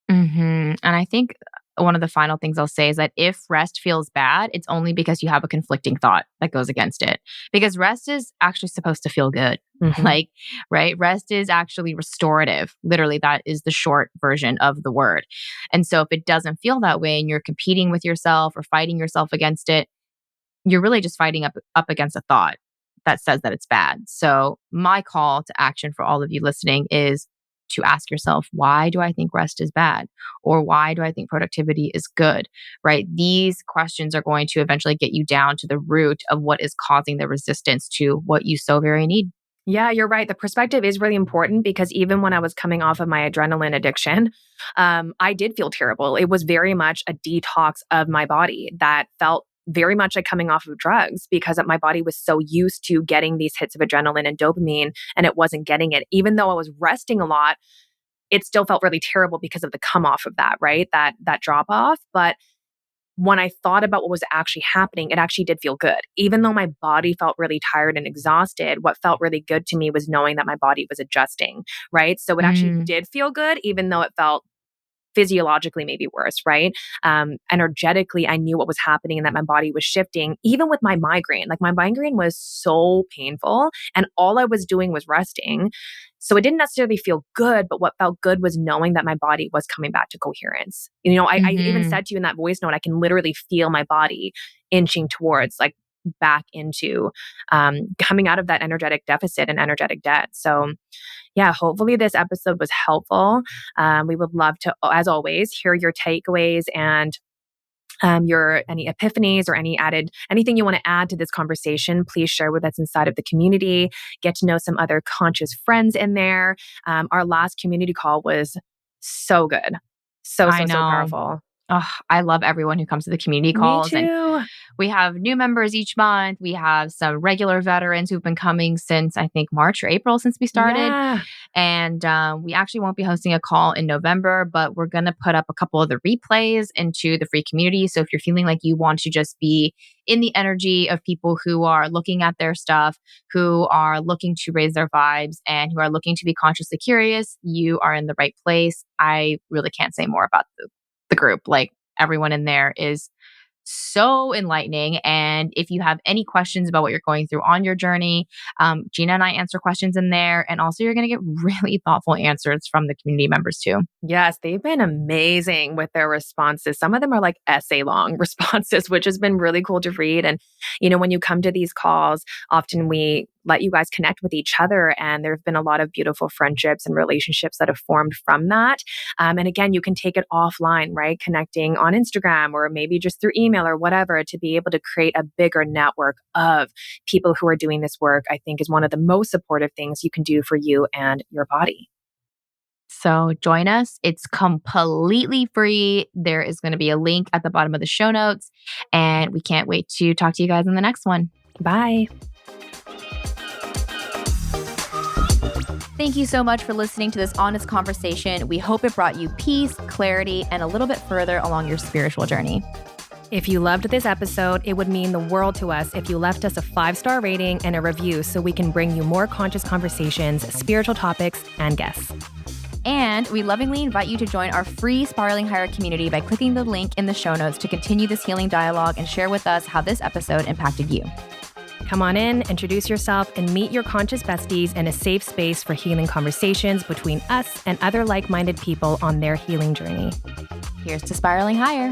C: And I think one of the final things I'll say is that if rest feels bad, it's only because you have a conflicting thought that goes against it. Because rest is actually supposed to feel good. Right? Rest is actually restorative. Literally, that is the short version of the word. And so if it doesn't feel that way and you're competing with yourself or fighting yourself against it, you're really just fighting up against a thought that says that it's bad. So my call to action for all of you listening is to ask yourself, why do I think rest is bad? Or why do I think productivity is good, right? These questions are going to eventually get you down to the root of what is causing the resistance to what you so very need.
B: Yeah, you're right. The perspective is really important because even when I was coming off of my adrenaline addiction, I did feel terrible. It was very much a detox of my body that felt very much like coming off of drugs because my body was so used to getting these hits of adrenaline and dopamine and it wasn't getting it. Even though I was resting a lot, it still felt really terrible because of the come off of that, right? That drop off. But when I thought about what was actually happening, it actually did feel good. Even though my body felt really tired and exhausted, what felt really good to me was knowing that my body was adjusting, right? So it actually did feel good, even though it felt physiologically maybe worse, right? Energetically, I knew what was happening and that my body was shifting, even with my migraine. Like my migraine was so painful and all I was doing was resting. So it didn't necessarily feel good, but what felt good was knowing that my body was coming back to coherence. I even said to you in that voice note, I can literally feel my body inching towards like back into coming out of that energetic deficit and energetic debt. So yeah, hopefully this episode was helpful. We would love to, as always, hear your takeaways and your any epiphanies or anything you want to add to this conversation. Please share with us inside of the community. Get to know some other conscious friends in there. Our last community call was so good, so powerful.
C: Oh, I love everyone who comes to the community calls.
B: Me too.
C: And we have new members each month. We have some regular veterans who've been coming since, I think, March or April since we started.
B: Yeah.
C: And we actually won't be hosting a call in November, but we're going to put up a couple of the replays into the free community. So if you're feeling like you want to just be in the energy of people who are looking at their stuff, who are looking to raise their vibes, and who are looking to be consciously curious, you are in the right place. I really can't say more about the group. Like everyone in there is so enlightening. And if you have any questions about what you're going through on your journey, Gina and I answer questions in there. And also you're going to get really thoughtful answers from the community members too.
B: Yes, they've been amazing with their responses. Some of them are like essay long responses, which has been really cool to read. And, when you come to these calls, often we let you guys connect with each other. And there have been a lot of beautiful friendships and relationships that have formed from that. And again, you can take it offline, right? Connecting on Instagram or maybe just through email or whatever to be able to create a bigger network of people who are doing this work, I think is one of the most supportive things you can do for you and your body.
C: So join us. It's completely free. There is going to be a link at the bottom of the show notes. And we can't wait to talk to you guys in the next one.
B: Bye.
A: Thank you so much for listening to this honest conversation. We hope it brought you peace, clarity, and a little bit further along your spiritual journey.
B: If you loved this episode, it would mean the world to us if you left us a 5-star rating and a review so we can bring you more conscious conversations, spiritual topics, and guests.
A: And we lovingly invite you to join our free Spiraling Higher community by clicking the link in the show notes to continue this healing dialogue and share with us how this episode impacted you.
B: Come on in, introduce yourself, and meet your conscious besties in a safe space for healing conversations between us and other like-minded people on their healing journey.
A: Here's to Spiraling Higher.